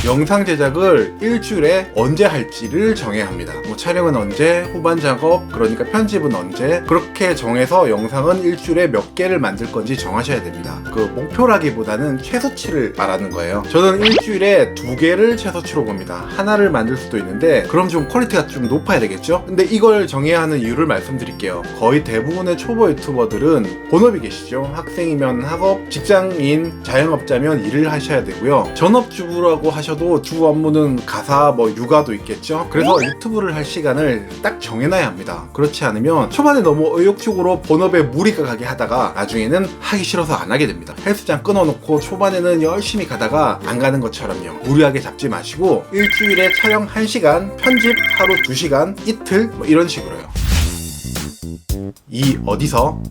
영상 제작을 일주일에 언제 할지를 정해야 합니다. 촬영은 언제, 후반 작업, 그러니까 편집은 언제, 그렇게 정해서 영상은 일주일에 몇 개를 만들 건지 정하셔야 됩니다. 그 목표라기보다는 최소치를 말하는 거예요. 저는 일주일에 2개를 최소치로 봅니다. 하나를 만들 수도 있는데 그럼 좀 퀄리티가 좀 높아야 되겠죠? 근데 이걸 정해야 하는 이유를 말씀드릴게요. 거의 대부분의 초보 유튜버들은 본업이 계시죠. 학생이면 학업, 직장인, 자영업자면 일을 하셔야 되고요. 전업주부라고 하셔도 주 업무는 가사, 육아도 있겠죠. 그래서 유튜브를 할 시간을 딱 정해놔야 합니다. 그렇지 않으면 초반에 너무 의욕적으로 본업에 무리가 가게 하다가 나중에는 하기 싫어서 안 하게 됩니다. 헬스장 끊어놓고 초반에는 열심히 가다가 안 가는 것처럼요. 무리하게 잡지 마시고 일주일에 촬영 1시간, 편집 하루 2시간, 이틀 이런 식으로요. 2. 어디서?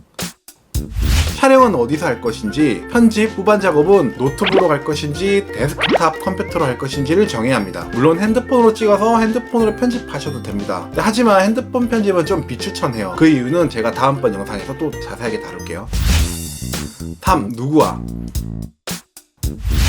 촬영은 어디서 할 것인지, 편집, 후반 작업은 노트북으로 할 것인지 데스크탑 컴퓨터로 할 것인지를 정해야 합니다. 물론 핸드폰으로 찍어서 핸드폰으로 편집하셔도 됩니다. 하지만 핸드폰 편집은 좀 비추천해요. 그 이유는 제가 다음번 영상에서 또 자세하게 다룰게요. 3. 누구와?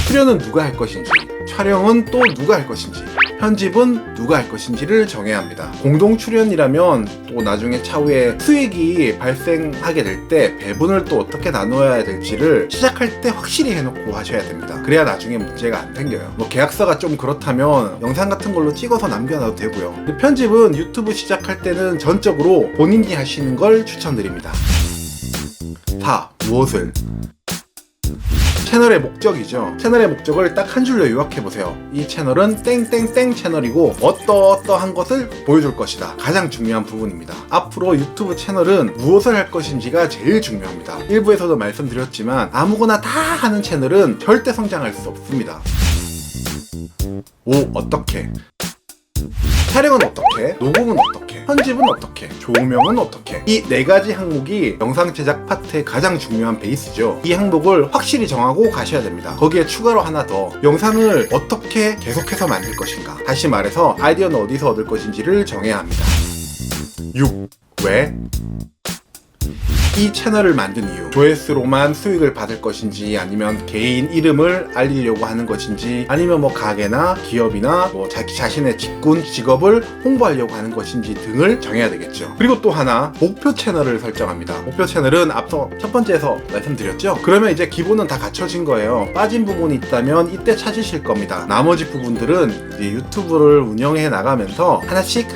출연은 누가 할 것인지, 촬영은 또 누가 할 것인지, 편집은 누가 할 것인지를 정해야 합니다. 공동 출연이라면 또 나중에 차후에 수익이 발생하게 될 때 배분을 또 어떻게 나눠야 될지를 시작할 때 확실히 해놓고 하셔야 됩니다. 그래야 나중에 문제가 안 생겨요. 계약서가 좀 그렇다면 영상 같은 걸로 찍어서 남겨놔도 되고요. 편집은 유튜브 시작할 때는 전적으로 본인이 하시는 걸 추천드립니다. 4. 무엇을? 채널의 목적이죠. 채널의 목적을 딱 한 줄로 요약해보세요. 이 채널은 땡땡땡 채널이고 어떠한 것을 보여줄 것이다. 가장 중요한 부분입니다. 앞으로 유튜브 채널은 무엇을 할 것인지가 제일 중요합니다. 일부에서도 말씀드렸지만 아무거나 다 하는 채널은 절대 성장할 수 없습니다. 5. 어떻게? 촬영은 어떻게? 녹음은 어떻게? 편집은 어떻게? 조명은 어떻게? 이 4가지 항목이 영상 제작 파트의 가장 중요한 베이스죠. 이 항목을 확실히 정하고 가셔야 됩니다. 거기에 추가로 하나 더, 영상을 어떻게 계속해서 만들 것인가, 다시 말해서 아이디어는 어디서 얻을 것인지를 정해야 합니다. 6. 왜? 이 채널을 만든 이유, 조회수로만 수익을 받을 것인지, 아니면 개인 이름을 알리려고 하는 것인지, 아니면 가게나 기업이나 자기 자신의 직업을 홍보하려고 하는 것인지 등을 정해야 되겠죠. 그리고 또 하나, 목표 채널을 설정합니다. 목표 채널은 앞서 첫 번째에서 말씀드렸죠. 그러면 이제 기본은 다 갖춰진 거예요. 빠진 부분이 있다면 이때 찾으실 겁니다. 나머지 부분들은 이제 유튜브를 운영해 나가면서 하나씩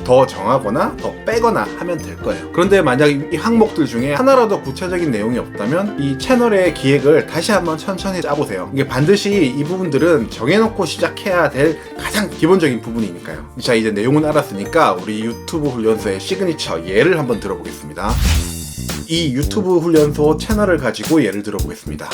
더 정하거나 더 빼거나 하면 될 거예요. 그런데 만약 이 항목들 중에 하나라도 구체적인 내용이 없다면 이 채널의 기획을 다시 한번 천천히 짜보세요. 이게 반드시 이 부분들은 정해놓고 시작해야 될 가장 기본적인 부분이니까요. 자, 이제 내용은 알았으니까 우리 유튜브 훈련소의 시그니처 예를 한번 들어보겠습니다. 이 유튜브 훈련소 채널을 가지고 예를 들어보겠습니다.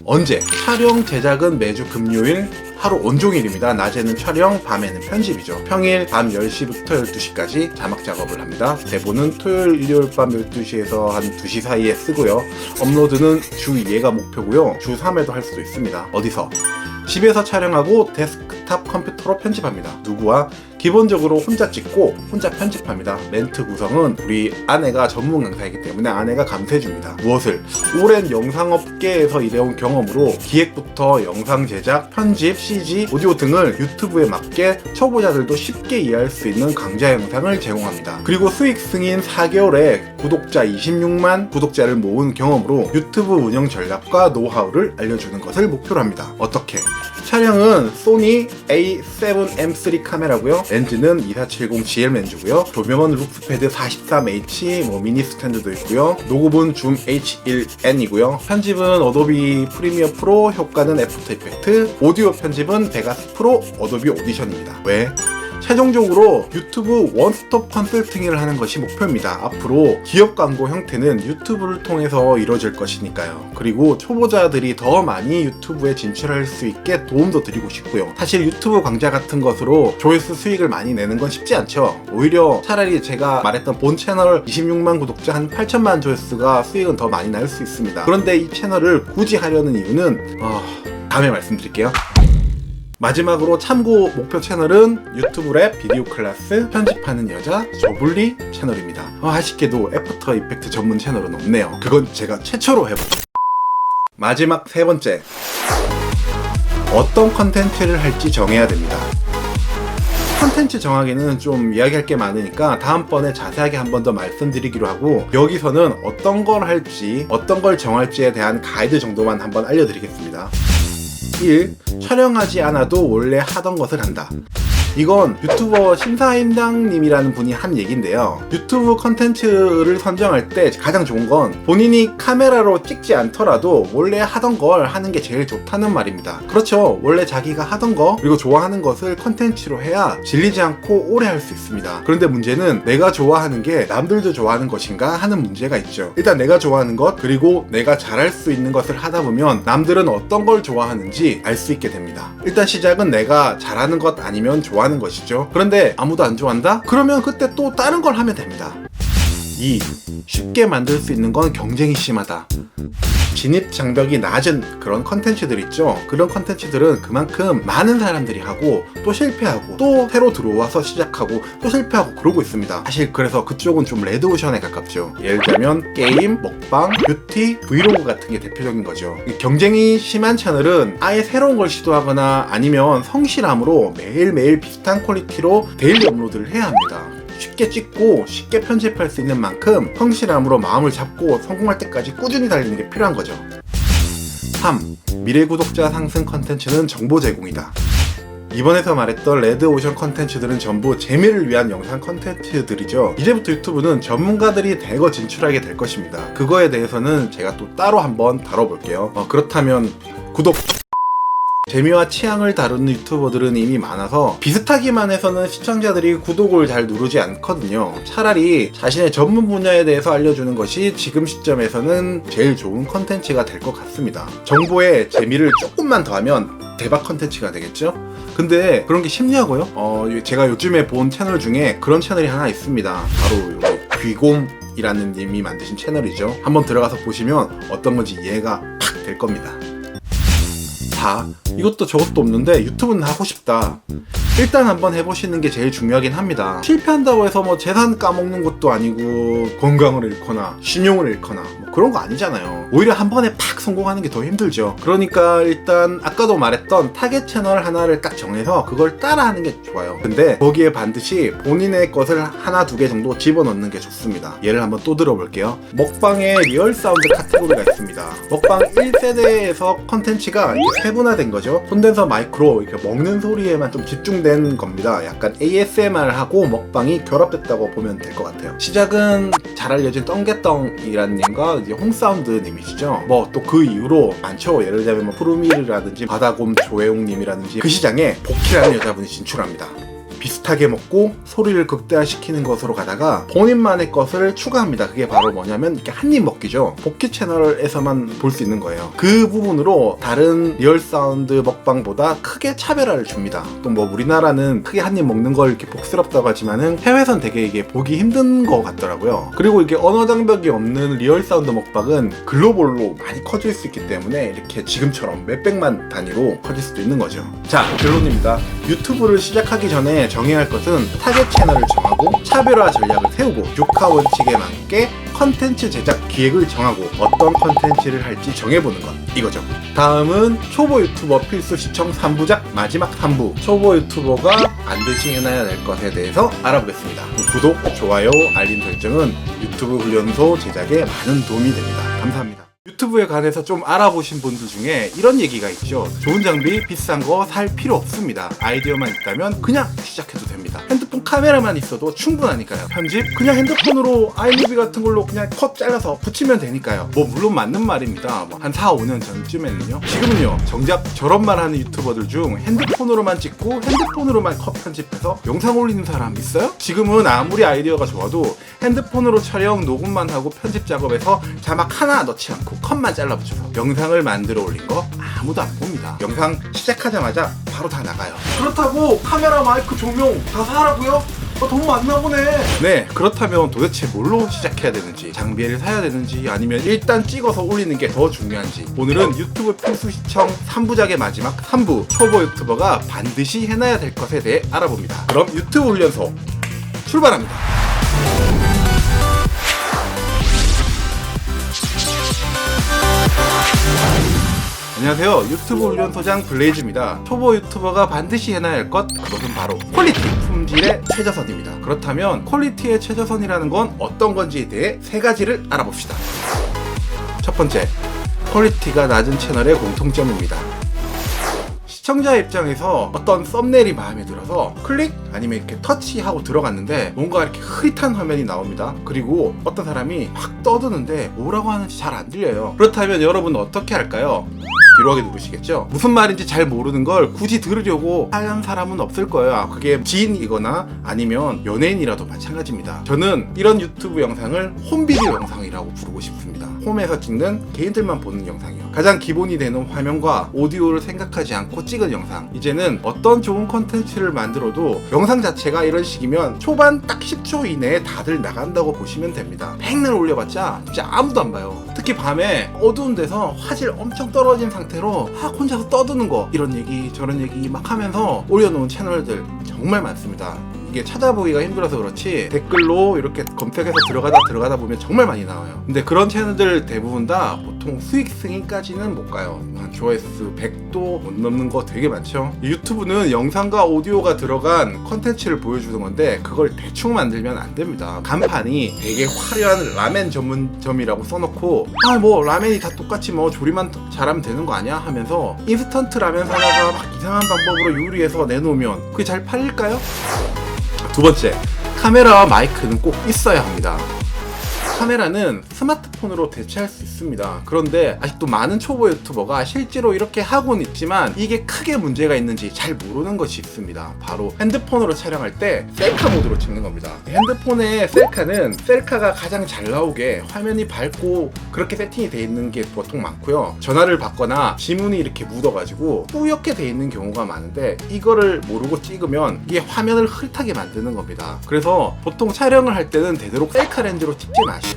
언제? 촬영 제작은 매주 금요일 하루 온종일입니다. 낮에는 촬영, 밤에는 편집이죠. 평일 밤 10시부터 12시까지 자막 작업을 합니다. 대본은 토요일, 일요일 밤 12시에서 한 2시 사이에 쓰고요. 업로드는 주 2회가 목표고요. 주 3회도 할 수도 있습니다. 어디서? 집에서 촬영하고 데스크탑 컴퓨터로 편집합니다. 누구와? 기본적으로 혼자 찍고 혼자 편집합니다. 멘트 구성은 우리 아내가 전문 강사이기 때문에 아내가 감수해줍니다. 무엇을? 오랜 영상업계에서 일해온 경험으로 기획부터 영상 제작, 편집, CG, 오디오 등을 유튜브에 맞게 초보자들도 쉽게 이해할 수 있는 강좌 영상을 제공합니다. 그리고 수익 승인 4개월에 구독자 26만 구독자를 모은 경험으로 유튜브 운영 전략과 노하우를 알려주는 것을 목표로 합니다. 어떻게? 촬영은 소니 A7M3 카메라고요. 렌즈는 2470GL 렌즈고요. 조명은 룩스패드 43H 미니 스탠드도 있고요. 녹음은 줌 H1N이고요. 편집은 어도비 프리미어 프로, 효과는 애프터 이펙트, 오디오 편집은 베가스 프로, 어도비 오디션입니다. 왜? 최종적으로 유튜브 원스톱 컨설팅을 하는 것이 목표입니다. 앞으로 기업 광고 형태는 유튜브를 통해서 이루어질 것이니까요. 그리고 초보자들이 더 많이 유튜브에 진출할 수 있게 도움도 드리고 싶고요. 사실 유튜브 강좌 같은 것으로 조회수 수익을 많이 내는 건 쉽지 않죠. 오히려 차라리 제가 말했던 본 채널 26만 구독자 한 8천만 조회수가 수익은 더 많이 날 수 있습니다. 그런데 이 채널을 굳이 하려는 이유는 다음에 말씀드릴게요. 마지막으로 참고 목표 채널은 유튜브 랩, 비디오 클래스, 편집하는 여자, 저블리 채널입니다. 아쉽게도 애프터 이펙트 전문 채널은 없네요. 그건 제가 최초로 해보죠. 마지막 세 번째, 어떤 컨텐츠를 할지 정해야 됩니다. 컨텐츠 정하기는 좀 이야기할 게 많으니까 다음번에 자세하게 한 번 더 말씀드리기로 하고, 여기서는 어떤 걸 할지, 어떤 걸 정할지에 대한 가이드 정도만 한번 알려드리겠습니다. 1. 촬영하지 않아도 원래 하던 것을 한다. 이건 유튜버 심사임당님이라는 분이 한 얘기인데요. 유튜브 컨텐츠를 선정할 때 가장 좋은 건 본인이 카메라로 찍지 않더라도 원래 하던 걸 하는 게 제일 좋다는 말입니다. 그렇죠. 원래 자기가 하던 거 그리고 좋아하는 것을 컨텐츠로 해야 질리지 않고 오래 할 수 있습니다. 그런데 문제는 내가 좋아하는 게 남들도 좋아하는 것인가 하는 문제가 있죠. 일단 내가 좋아하는 것 그리고 내가 잘할 수 있는 것을 하다 보면 남들은 어떤 걸 좋아하는지 알 수 있게 됩니다. 일단 시작은 내가 잘하는 것 아니면 좋아하는 것이죠. 그런데 아무도 안 좋아한다? 그러면 그때 또 다른 걸 하면 됩니다. 2. 쉽게 만들 수 있는 건 경쟁이 심하다. 진입 장벽이 낮은 그런 컨텐츠들 있죠. 그런 컨텐츠들은 그만큼 많은 사람들이 하고 또 실패하고 또 새로 들어와서 시작하고 또 실패하고 그러고 있습니다. 사실 그래서 그쪽은 좀 레드오션에 가깝죠. 예를 들면 게임, 먹방, 뷰티, 브이로그 같은 게 대표적인 거죠. 경쟁이 심한 채널은 아예 새로운 걸 시도하거나 아니면 성실함으로 매일매일 비슷한 퀄리티로 데일리 업로드를 해야 합니다. 쉽게 찍고 쉽게 편집할 수 있는 만큼 성실함으로 마음을 잡고 성공할 때까지 꾸준히 달리는 게 필요한 거죠. 3. 미래 구독자 상승 컨텐츠는 정보 제공이다. 이번에서 말했던 레드오션 컨텐츠들은 전부 재미를 위한 영상 컨텐츠들이죠. 이제부터 유튜브는 전문가들이 대거 진출하게 될 것입니다. 그거에 대해서는 제가 또 따로 한번 다뤄볼게요. 그렇다면 구독! 재미와 취향을 다루는 유튜버들은 이미 많아서 비슷하기만 해서는 시청자들이 구독을 잘 누르지 않거든요. 차라리 자신의 전문 분야에 대해서 알려주는 것이 지금 시점에서는 제일 좋은 컨텐츠가 될 것 같습니다. 정보에 재미를 조금만 더하면 대박 컨텐츠가 되겠죠? 근데 그런 게 쉽냐고요? 제가 요즘에 본 채널 중에 그런 채널이 하나 있습니다. 바로 여기 귀곰이라는 님이 만드신 채널이죠. 한번 들어가서 보시면 어떤 건지 이해가 팍 될 겁니다. 4. 이것도 저것도 없는데 유튜브는 하고 싶다. 일단 한번 해보시는 게 제일 중요하긴 합니다. 실패한다고 해서 뭐 재산 까먹는 것도 아니고 건강을 잃거나 신용을 잃거나 뭐 그런 거 아니잖아요. 오히려 한 번에 팍 성공하는 게 더 힘들죠. 그러니까 일단 아까도 말했던 타겟 채널 하나를 딱 정해서 그걸 따라하는 게 좋아요. 근데 거기에 반드시 본인의 것을 하나 두 개 정도 집어넣는 게 좋습니다. 예를 한번 또 들어볼게요. 먹방에 리얼 사운드 카테고리가 있습니다. 먹방 1세대에서 컨텐츠가 세분화된 거죠. 콘덴서 마이크로 이렇게 먹는 소리에만 좀 집중된 겁니다. 약간 ASMR하고 먹방이 결합됐다고 보면 될 것 같아요. 시작은 잘 알려진 떵개떵이라는 님과 이제 홍사운드 님이시죠. 뭐 또 그 이후로 많죠. 예를 들면 뭐 푸르미르라든지 바다곰 조혜용 님이라든지 그 시장에 복희라는 여자분이 진출합니다. 비슷하게 먹고 소리를 극대화시키는 것으로 가다가 본인만의 것을 추가합니다. 그게 바로 뭐냐면 이렇게 한입 먹기죠. 복희 채널에서만 볼 수 있는 거예요. 그 부분으로 다른 리얼 사운드 먹방보다 크게 차별화를 줍니다. 또 뭐 우리나라는 크게 한입 먹는 걸 이렇게 복스럽다고 하지만은 해외선 되게 이게 보기 힘든 것 같더라고요. 그리고 이게 언어 장벽이 없는 리얼 사운드 먹방은 글로벌로 많이 커질 수 있기 때문에 이렇게 지금처럼 몇백만 단위로 커질 수도 있는 거죠. 자, 결론입니다. 유튜브를 시작하기 전에 정해야 할 것은 타겟 채널을 정하고 차별화 전략을 세우고 6화 원칙에 맞게 컨텐츠 제작 기획을 정하고 어떤 컨텐츠를 할지 정해보는 것, 이거죠. 다음은 초보 유튜버 필수 시청 3부작 마지막 3부, 초보 유튜버가 반드시 해놔야 될 것에 대해서 알아보겠습니다. 구독, 좋아요, 알림 설정은 유튜브 훈련소 제작에 많은 도움이 됩니다. 감사합니다. 유튜브에 관해서 좀 알아보신 분들 중에 이런 얘기가 있죠. 좋은 장비, 비싼 거 살 필요 없습니다. 아이디어만 있다면 그냥 시작해도 됩니다. 핸드폰 카메라만 있어도 충분하니까요. 편집 그냥 핸드폰으로 아이무비 같은 걸로 그냥 컷 잘라서 붙이면 되니까요. 뭐 물론 맞는 말입니다. 뭐 한 4, 5년 전쯤에는요. 지금은요. 정작 저런 말 하는 유튜버들 중 핸드폰으로만 찍고 핸드폰으로만 컷 편집해서 영상 올리는 사람 있어요? 지금은 아무리 아이디어가 좋아도 핸드폰으로 촬영, 녹음만 하고 편집 작업에서 자막 하나 넣지 않고 컷만 잘라붙여서 영상을 만들어 올린 거 아무도 안 봅니다. 영상 시작하자마자 바로 다 나가요. 그렇다고 카메라, 마이크, 조명 다 사라고요? 돈 많나 보네. 네, 그렇다면 도대체 뭘로 시작해야 되는지, 장비를 사야 되는지, 아니면 일단 찍어서 올리는 게 더 중요한지, 오늘은 유튜브 필수 시청 3부작의 마지막 3부, 초보 유튜버가 반드시 해놔야 될 것에 대해 알아봅니다. 그럼 유튜브 훈련소 출발합니다. 안녕하세요. 유튜브 훈련소장 블레이즈입니다. 초보 유튜버가 반드시 해놔야 할 것, 그것은 바로 퀄리티, 품질의 최저선입니다. 그렇다면 퀄리티의 최저선이라는 건 어떤 건지에 대해 세 가지를 알아봅시다. 첫 번째, 퀄리티가 낮은 채널의 공통점입니다. 시청자 입장에서 어떤 썸네일이 마음에 들어서 클릭 아니면 이렇게 터치하고 들어갔는데 뭔가 이렇게 흐릿한 화면이 나옵니다. 그리고 어떤 사람이 확 떠드는데 뭐라고 하는지 잘 안 들려요. 그렇다면 여러분은 어떻게 할까요? 뒤로하게 누르시겠죠? 무슨 말인지 잘 모르는 걸 굳이 들으려고 하는 사람은 없을 거예요. 그게 지인이거나 아니면 연예인이라도 마찬가지입니다. 저는 이런 유튜브 영상을 홈비디오 영상이라고 부르고 싶습니다. 홈에서 찍는 개인들만 보는 영상이요. 가장 기본이 되는 화면과 오디오를 생각하지 않고 찍은 영상. 이제는 어떤 좋은 컨텐츠를 만들어도 영상 자체가 이런 식이면 초반 딱 10초 이내에 다들 나간다고 보시면 됩니다. 맨날 올려봤자 진짜 아무도 안 봐요. 특히 밤에 어두운 데서 화질 엄청 떨어진 상태로 혼자서 떠드는 거, 이런 얘기 저런 얘기 막 하면서 올려놓은 채널들 정말 많습니다. 이게 찾아보기가 힘들어서 그렇지 댓글로 이렇게 검색해서 들어가다 보면 정말 많이 나와요. 근데 그런 채널들 대부분 다 보통 수익 승인까지는 못 가요. 한 조회수 100도 못 넘는 거 되게 많죠. 유튜브는 영상과 오디오가 들어간 컨텐츠를 보여주는 건데 그걸 대충 만들면 안 됩니다. 간판이 되게 화려한 라멘 전문점이라고 써놓고 뭐 라멘이 다 똑같이 뭐 조리만 잘하면 되는 거 아니야 하면서 인스턴트 라멘 사다가 막 이상한 방법으로 요리해서 내놓으면 그게 잘 팔릴까요? 두 번째, 카메라와 마이크는 꼭 있어야 합니다. 카메라는 스마트폰으로 대체할 수 있습니다. 그런데 아직도 많은 초보 유튜버가 실제로 이렇게 하고는 있지만 이게 크게 문제가 있는지 잘 모르는 것이 있습니다. 바로 핸드폰으로 촬영할 때 셀카 모드로 찍는 겁니다. 핸드폰의 셀카는 셀카가 가장 잘 나오게 화면이 밝고 그렇게 세팅이 되어 있는 게 보통 많고요. 전화를 받거나 지문이 이렇게 묻어가지고 뿌옇게 되어 있는 경우가 많은데 이거를 모르고 찍으면 이게 화면을 흐릿하게 만드는 겁니다. 그래서 보통 촬영을 할 때는 되도록 셀카 렌즈로 찍지 마시고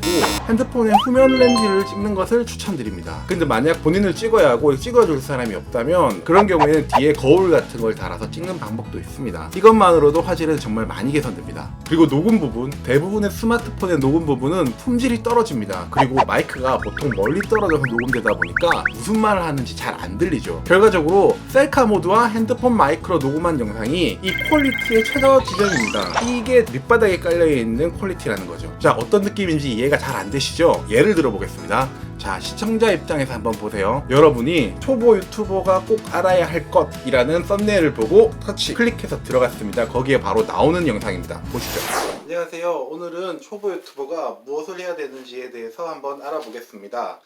핸드폰에 후면 렌즈를 찍는 것을 추천드립니다. 근데 만약 본인을 찍어야 하고 찍어줄 사람이 없다면 그런 경우에는 뒤에 거울 같은 걸 달아서 찍는 방법도 있습니다. 이것만으로도 화질은 정말 많이 개선됩니다. 그리고 녹음 부분, 대부분의 스마트폰의 녹음 부분은 품질이 떨어집니다. 그리고 마이크가 보통 멀리 떨어져서 녹음되다 보니까 무슨 말을 하는지 잘 안 들리죠. 결과적으로 셀카 모드와 핸드폰 마이크로 녹음한 영상이 이 퀄리티의 최저 지점입니다. 이게 밑바닥에 깔려있는 퀄리티라는 거죠. 자, 어떤 느낌인지 이해가 잘 안 되시죠? 예를 들어 보겠습니다. 자, 시청자 입장에서 한번 보세요. 여러분이 초보 유튜버가 꼭 알아야 할 것이라는 썸네일을 보고 터치 클릭해서 들어갔습니다. 거기에 바로 나오는 영상입니다. 보시죠. 안녕하세요. 오늘은 초보 유튜버가 무엇을 해야 되는지에 대해서 한번 알아보겠습니다.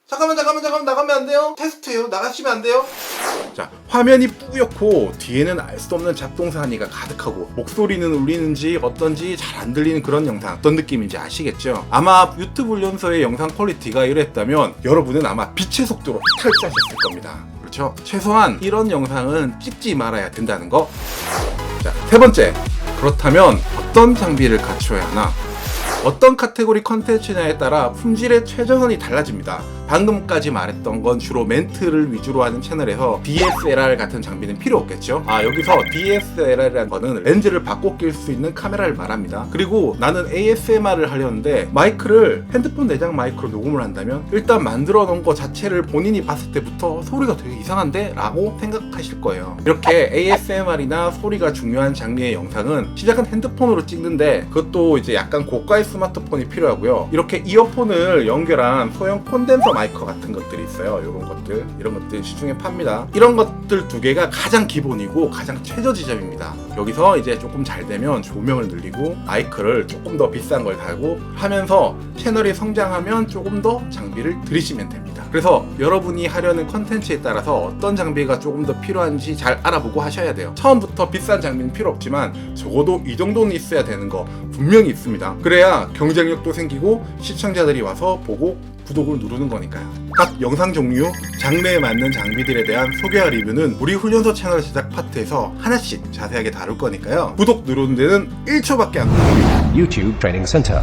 잠깐만 나가면 안 돼요? 테스트예요. 나가시면 안 돼요? 자, 화면이 뿌옇고 뒤에는 알 수 없는 잡동사니가 가득하고 목소리는 울리는지 어떤지 잘 안 들리는 그런 영상, 어떤 느낌인지 아시겠죠? 아마 유튜브 훈련소의 영상 퀄리티가 이랬다면 여러분은 아마 빛의 속도로 탈주하셨을 겁니다. 그렇죠? 최소한 이런 영상은 찍지 말아야 된다는 거. 자, 세 번째, 그렇다면 어떤 장비를 갖춰야 하나? 어떤 카테고리 컨텐츠냐에 따라 품질의 최저선이 달라집니다. 방금까지 말했던 건 주로 멘트를 위주로 하는 채널에서 DSLR 같은 장비는 필요 없겠죠. 여기서 DSLR이라는 거는 렌즈를 바꿔 낄 수 있는 카메라를 말합니다. 그리고 나는 ASMR을 하려는데 마이크를 핸드폰 내장 마이크로 녹음을 한다면 일단 만들어 놓은 거 자체를 본인이 봤을 때부터 소리가 되게 이상한데? 라고 생각하실 거예요. 이렇게 ASMR이나 소리가 중요한 장르의 영상은 시작은 핸드폰으로 찍는데 그것도 이제 약간 고가의 스마트폰이 필요하고요. 이렇게 이어폰을 연결한 소형 콘덴서 마이크 같은 것들이 있어요. 이런 것들 시중에 팝니다. 이런 것들 두 개가 가장 기본이고 가장 최저 지점입니다. 여기서 이제 조금 잘 되면 조명을 늘리고 마이크를 조금 더 비싼 걸 달고 하면서 채널이 성장하면 조금 더 장비를 들이시면 됩니다. 그래서 여러분이 하려는 컨텐츠에 따라서 어떤 장비가 조금 더 필요한지 잘 알아보고 하셔야 돼요. 처음부터 비싼 장비는 필요 없지만 적어도 이 정도는 있어야 되는 거 분명히 있습니다. 그래야 경쟁력도 생기고 시청자들이 와서 보고 구독을 누르는 거니까요. 각 영상 종류, 장르에 맞는 장비들에 대한 소개와 리뷰는 우리 훈련소 채널 제작 파트에서 하나씩 자세하게 다룰 거니까요. 구독 누르는 데는 1초밖에 안 걸립니다. YouTube Training Center.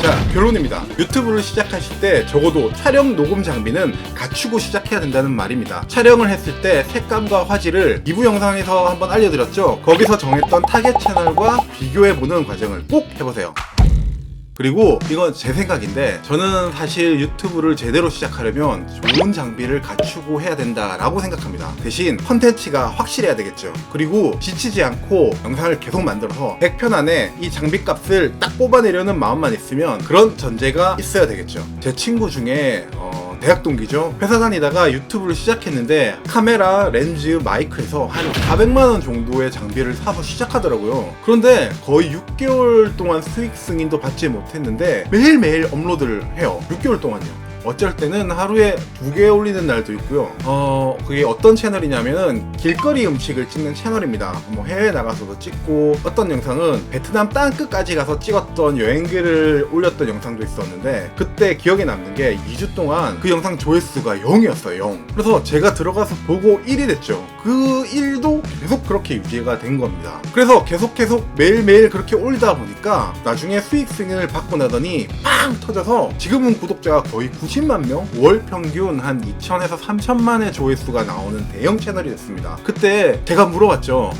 자, 결론입니다. 유튜브를 시작하실 때 적어도 촬영 녹음 장비는 갖추고 시작해야 된다는 말입니다. 촬영을 했을 때 색감과 화질을 2부 영상에서 한번 알려드렸죠. 거기서 정했던 타겟 채널과 비교해보는 과정을 꼭 해보세요. 그리고 이건 제 생각인데 저는 사실 유튜브를 제대로 시작하려면 좋은 장비를 갖추고 해야 된다라고 생각합니다. 대신 컨텐츠가 확실해야 되겠죠. 그리고 지치지 않고 영상을 계속 만들어서 100편 안에 이 장비 값을 딱 뽑아내려는 마음만 있으면 그런 전제가 있어야 되겠죠. 제 친구 중에 대학 동기죠. 회사 다니다가 유튜브를 시작했는데 카메라, 렌즈, 마이크에서 한 400만원 정도의 장비를 사서 시작하더라고요. 그런데 거의 6개월 동안 수익 승인도 받지 못했는데 매일매일 업로드를 해요. 6개월 동안요. 어쩔 때는 하루에 2개 올리는 날도 있고요. 그게 어떤 채널이냐면은 길거리 음식을 찍는 채널입니다. 뭐 해외 나가서도 찍고 어떤 영상은 베트남 땅끝까지 가서 찍었던 여행기를 올렸던 영상도 있었는데 그때 기억에 남는 게 2주 동안 그 영상 조회수가 0이었어요. 0. 그래서 제가 들어가서 보고 1이 됐죠. 그 1도 계속 그렇게 유지가 된 겁니다. 그래서 계속 매일매일 그렇게 올리다 보니까 나중에 수익 승인을 받고 나더니 빵 터져서 지금은 구독자가 거의 90만 명? 월 평균 한 2천에서 3천만의 조회수가 나오는 대형 채널이 됐습니다. 그때 제가 물어봤죠.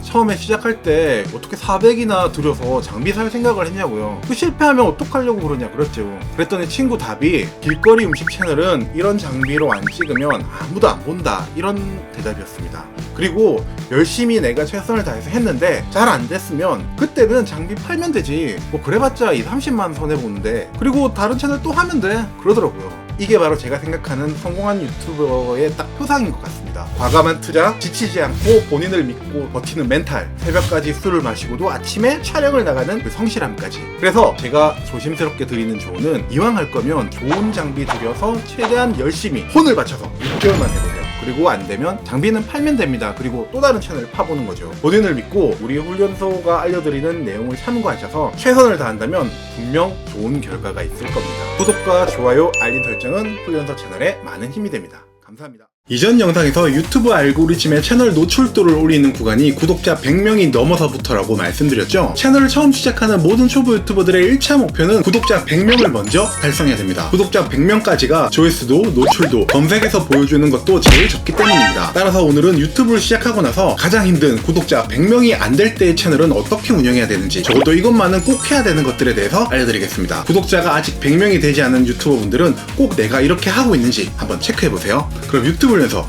처음에 시작할 때 어떻게 400이나 들여서 장비 살 생각을 했냐고요. 그 실패하면 어떡하려고 그러냐 그랬죠. 그랬더니 친구 답이 길거리 음식 채널은 이런 장비로 안 찍으면 아무도 안 본다 이런 대답이었습니다. 그리고 열심히 내가 최선을 다해서 했는데 잘 안 됐으면 그때는 장비 팔면 되지. 뭐 그래봤자 2-30만 손해보는데 그리고 다른 채널 또 하면 돼 그러더라고요. 이게 바로 제가 생각하는 성공한 유튜버의 딱 표상인 것 같습니다. 과감한 투자, 지치지 않고 본인을 믿고 버티는 멘탈, 새벽까지 술을 마시고도 아침에 촬영을 나가는 그 성실함까지. 그래서 제가 조심스럽게 드리는 조언은 이왕 할 거면 좋은 장비 들여서 최대한 열심히 혼을 바쳐서 6개월만 해보세요. 그리고 안 되면 장비는 팔면 됩니다. 그리고 또 다른 채널을 파보는 거죠. 본인을 믿고 우리 훈련소가 알려드리는 내용을 참고하셔서 최선을 다한다면 분명 좋은 결과가 있을 겁니다. 구독과 좋아요, 알림 설정은 훈련소 채널에 많은 힘이 됩니다. 감사합니다. 이전 영상에서 유튜브 알고리즘의 채널 노출도를 올리는 구간이 구독자 100명이 넘어서부터라고 말씀드렸죠. 채널을 처음 시작하는 모든 초보 유튜버들의 1차 목표는 구독자 100명을 먼저 달성해야 됩니다. 구독자 100명까지가 조회수도 노출도 검색에서 보여주는 것도 제일 적기 때문입니다. 따라서 오늘은 유튜브를 시작하고 나서 가장 힘든 구독자 100명이 안 될 때의 채널은 어떻게 운영해야 되는지 적어도 이것만은 꼭 해야 되는 것들에 대해서 알려드리겠습니다. 구독자가 아직 100명이 되지 않은 유튜버분들은 꼭 내가 이렇게 하고 있는지 한번 체크해보세요. 그럼 유튜브 훈련소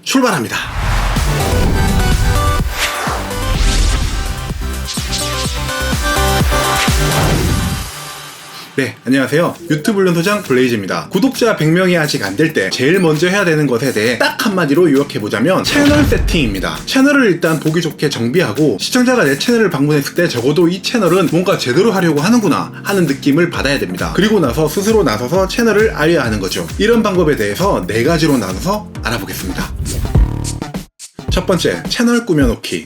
출발합니다. 네, 안녕하세요. 유튜브 훈련소장 블레이즈입니다. 구독자 100명이 아직 안 될 때 제일 먼저 해야 되는 것에 대해 딱 한마디로 요약해보자면 채널 세팅입니다. 채널을 일단 보기 좋게 정비하고 시청자가 내 채널을 방문했을 때 적어도 이 채널은 뭔가 제대로 하려고 하는구나 하는 느낌을 받아야 됩니다. 그리고 나서 스스로 나서서 채널을 알려야 하는 거죠. 이런 방법에 대해서 4가지로 나눠서 알아보겠습니다. 첫 번째, 채널 꾸며놓기.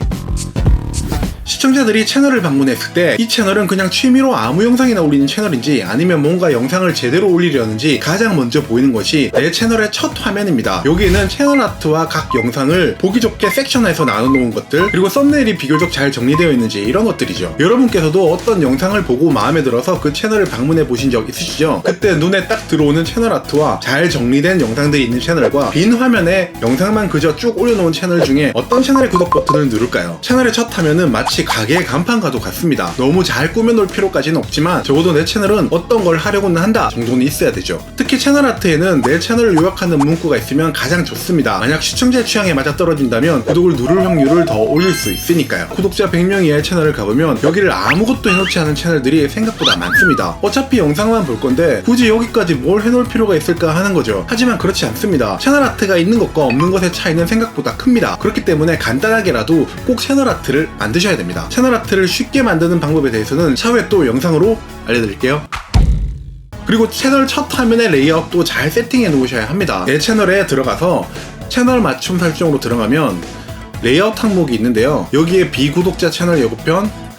시청자들이 채널을 방문했을 때 이 채널은 그냥 취미로 아무 영상이나 올리는 채널인지 아니면 뭔가 영상을 제대로 올리려는지 가장 먼저 보이는 것이 내 채널의 첫 화면입니다. 여기에는 채널 아트와 각 영상을 보기 좋게 섹션해서 나눠놓은 것들, 그리고 썸네일이 비교적 잘 정리되어 있는지 이런 것들이죠. 여러분께서도 어떤 영상을 보고 마음에 들어서 그 채널을 방문해 보신 적 있으시죠? 그때 눈에 딱 들어오는 채널 아트와 잘 정리된 영상들이 있는 채널과 빈 화면에 영상만 그저 쭉 올려놓은 채널 중에 어떤 채널의 구독 버튼을 누를까요? 채널의 첫 화면은 마치 가게의 간판과도 같습니다. 너무 잘 꾸며놓을 필요까지는 없지만 적어도 내 채널은 어떤 걸 하려고는 한다 정도는 있어야 되죠. 특히 채널 아트에는 내 채널을 요약하는 문구가 있으면 가장 좋습니다. 만약 시청자의 취향에 맞아떨어진다면 구독을 누를 확률을 더 올릴 수 있으니까요. 구독자 100명 이하의 채널을 가보면 여기를 아무것도 해놓지 않은 채널들이 생각보다 많습니다. 어차피 영상만 볼 건데 굳이 여기까지 뭘 해놓을 필요가 있을까 하는 거죠. 하지만 그렇지 않습니다. 채널 아트가 있는 것과 없는 것의 차이는 생각보다 큽니다. 그렇기 때문에 간단하게라도 꼭 채널 아트를 만드셔야 됩니다. 채널 아트를 쉽게 만드는 방법에 대해서는 차후에 또 영상으로 알려드릴게요. 그리고 채널 첫 화면의 레이아웃도 잘 세팅해 놓으셔야 합니다. 내 채널에 들어가서 채널 맞춤 설정으로 들어가면 레이아웃 항목이 있는데요. 여기에 비구독자 채널 예고편,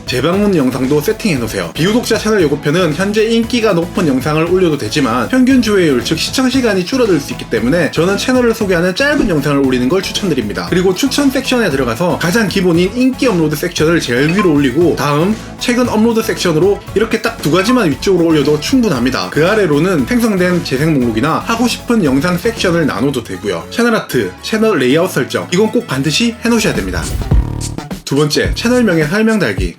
재방문 영상도 세팅해 놓으세요. 비구독자 채널 예고편은 현재 인기가 높은 영상을 올려도 되지만 평균 조회율, 즉 시청시간이 줄어들 수 있기 때문에 저는 채널을 소개하는 짧은 영상을 올리는 걸 추천드립니다. 그리고 추천 섹션에 들어가서 가장 기본인 인기 업로드 섹션을 제일 위로 올리고 다음 최근 업로드 섹션으로 이렇게 딱 두 가지만 위쪽으로 올려도 충분합니다. 그 아래로는 생성된 재생 목록이나 하고 싶은 영상 섹션을 나눠도 되고요. 채널 아트, 채널 레이아웃 설정, 이건 꼭 반드시 해놓으셔야 됩니다. 두 번째, 채널명의 설명 달기.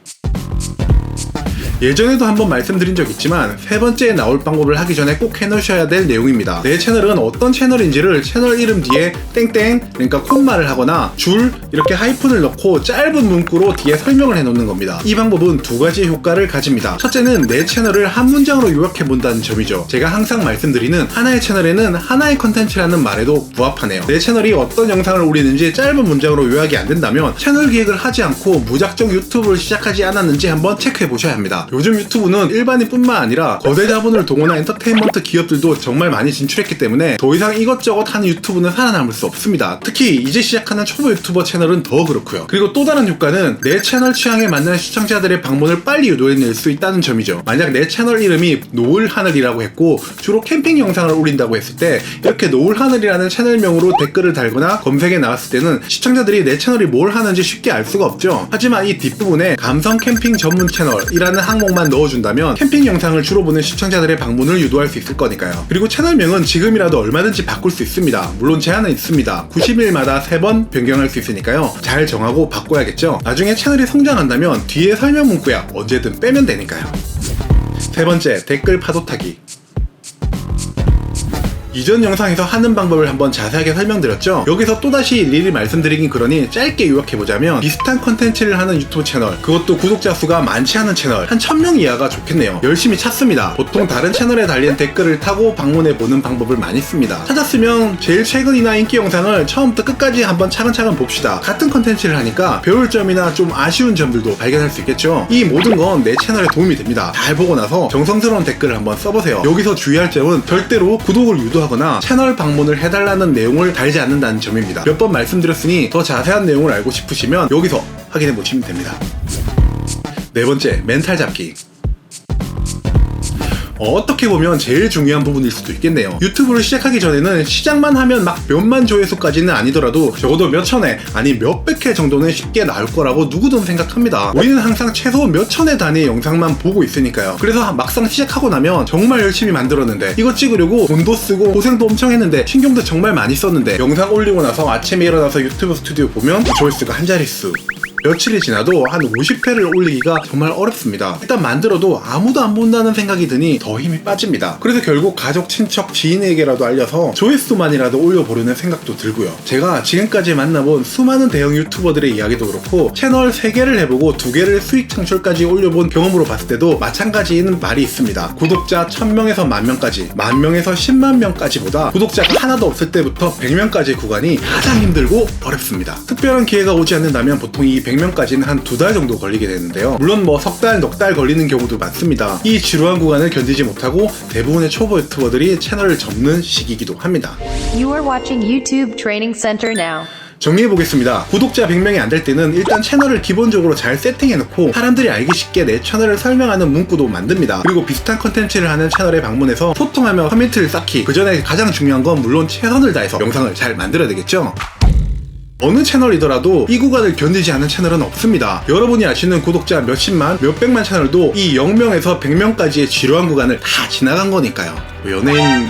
예전에도 한번 말씀드린 적 있지만 세 번째에 나올 방법을 하기 전에 꼭 해놓으셔야 될 내용입니다. 내 채널은 어떤 채널인지를 채널 이름 뒤에 땡땡, 그러니까 콤마를 하거나 줄, 이렇게 하이픈을 넣고 짧은 문구로 뒤에 설명을 해놓는 겁니다. 이 방법은 두 가지 효과를 가집니다. 첫째는 내 채널을 한 문장으로 요약해본다는 점이죠. 제가 항상 말씀드리는 하나의 채널에는 하나의 컨텐츠라는 말에도 부합하네요. 내 채널이 어떤 영상을 올리는지 짧은 문장으로 요약이 안 된다면 채널 기획을 하지 않고 무작정 유튜브를 시작하지 않았는지 한번 체크해 보셔야 합니다. 요즘 유튜브는 일반인뿐만 아니라 거대 자본을 동원한 엔터테인먼트 기업들도 정말 많이 진출했기 때문에 더 이상 이것저것 하는 유튜브는 살아남을 수 없습니다. 특히 이제 시작하는 초보 유튜버 채널은 더 그렇고요. 그리고 또 다른 효과는 내 채널 취향에 맞는 시청자들의 방문을 빨리 유도해낼 수 있다는 점이죠. 만약 내 채널 이름이 노을하늘이라고 했고 주로 캠핑 영상을 올린다고 했을 때 이렇게 노을하늘이라는 채널명으로 댓글을 달거나 검색에 나왔을 때는 시청자들이 내 채널이 뭘 하는지 쉽게 알 수가 없죠. 하지만 이 뒷부분에 감성 캠핑 전문 채널이라는 항목만 넣어준다면 캠핑 영상을 주로 보는 시청자들의 방문을 유도할 수 있을 거니까요. 그리고 채널명은 지금이라도 얼마든지 바꿀 수 있습니다. 물론 제한은 있습니다. 90일마다 3번 변경할 수 있으니까요. 잘 정하고 바꿔야겠죠. 나중에 채널이 성장한다면 뒤에 설명 문구야 언제든 빼면 되니까요. 세 번째, 댓글 파도 타기. 이전 영상에서 하는 방법을 한번 자세하게 설명드렸죠. 여기서 또다시 일일이 말씀드리긴 그러니 짧게 요약해보자면 비슷한 컨텐츠를 하는 유튜브 채널, 그것도 구독자 수가 많지 않은 채널, 한 1000명 이하가 좋겠네요. 열심히 찾습니다. 보통 다른 채널에 달린 댓글을 타고 방문해보는 방법을 많이 씁니다. 찾았으면 제일 최근이나 인기 영상을 처음부터 끝까지 한번 차근차근 봅시다. 같은 컨텐츠를 하니까 배울 점이나 좀 아쉬운 점들도 발견할 수 있겠죠. 이 모든 건 내 채널에 도움이 됩니다. 잘 보고 나서 정성스러운 댓글을 한번 써보세요. 여기서 주의할 점은 절대로 구독을 유도하거나 채널 방문을 해달라는 내용을 달지 않는다는 점입니다. 몇 번 말씀드렸으니 더 자세한 내용을 알고 싶으시면 여기서 확인해 보시면 됩니다. 네 번째, 멘탈 잡기. 어떻게 보면 제일 중요한 부분일 수도 있겠네요. 유튜브를 시작하기 전에는 시작만 하면 막 몇만 조회수까지는 아니더라도 적어도 몇천회 아니 몇백 회 정도는 쉽게 나올 거라고 누구든 생각합니다. 우리는 항상 최소 몇천회 단위의 영상만 보고 있으니까요. 그래서 막상 시작하고 나면 정말 열심히 만들었는데 이거 찍으려고 돈도 쓰고 고생도 엄청 했는데 신경도 정말 많이 썼는데 영상 올리고 나서 아침에 일어나서 유튜브 스튜디오 보면 조회수가 한 자릿수, 며칠이 지나도 한 50회를 올리기가 정말 어렵습니다. 일단 만들어도 아무도 안 본다는 생각이 드니 더 힘이 빠집니다. 그래서 결국 가족, 친척, 지인에게라도 알려서 조회수만이라도 올려보려는 생각도 들고요. 제가 지금까지 만나본 수많은 대형 유튜버들의 이야기도 그렇고 채널 3개를 해보고 2개를 수익 창출까지 올려본 경험으로 봤을 때도 마찬가지인 말이 있습니다. 구독자 1000명에서 10,000명까지, 10,000명에서 100,000명까지보다 구독자가 하나도 없을 때부터 100명까지 구간이 가장 힘들고 어렵습니다. 특별한 기회가 오지 않는다면 보통 이 100명까지는 한 2달 정도 걸리게 되는데요. 물론 뭐 석 달, 넉 달 걸리는 경우도 많습니다. 이 지루한 구간을 견디지 못하고 대부분의 초보 유튜버들이 채널을 접는 시기이기도 합니다. You are watching YouTube Training Center now. 정리해보겠습니다. 구독자 100명이 안 될 때는 일단 채널을 기본적으로 잘 세팅해놓고 사람들이 알기 쉽게 내 채널을 설명하는 문구도 만듭니다. 그리고 비슷한 컨텐츠를 하는 채널에 방문해서 소통하며 커뮤니티를 쌓기. 그 전에 가장 중요한 건 물론 최선을 다해서 영상을 잘 만들어야 되겠죠. 어느 채널이더라도 이 구간을 견디지 않는 채널은 없습니다. 여러분이 아시는 구독자 몇십만, 몇백만 채널도 이 0명에서 100명까지의 지루한 구간을 다 지나간 거니까요. 연예인...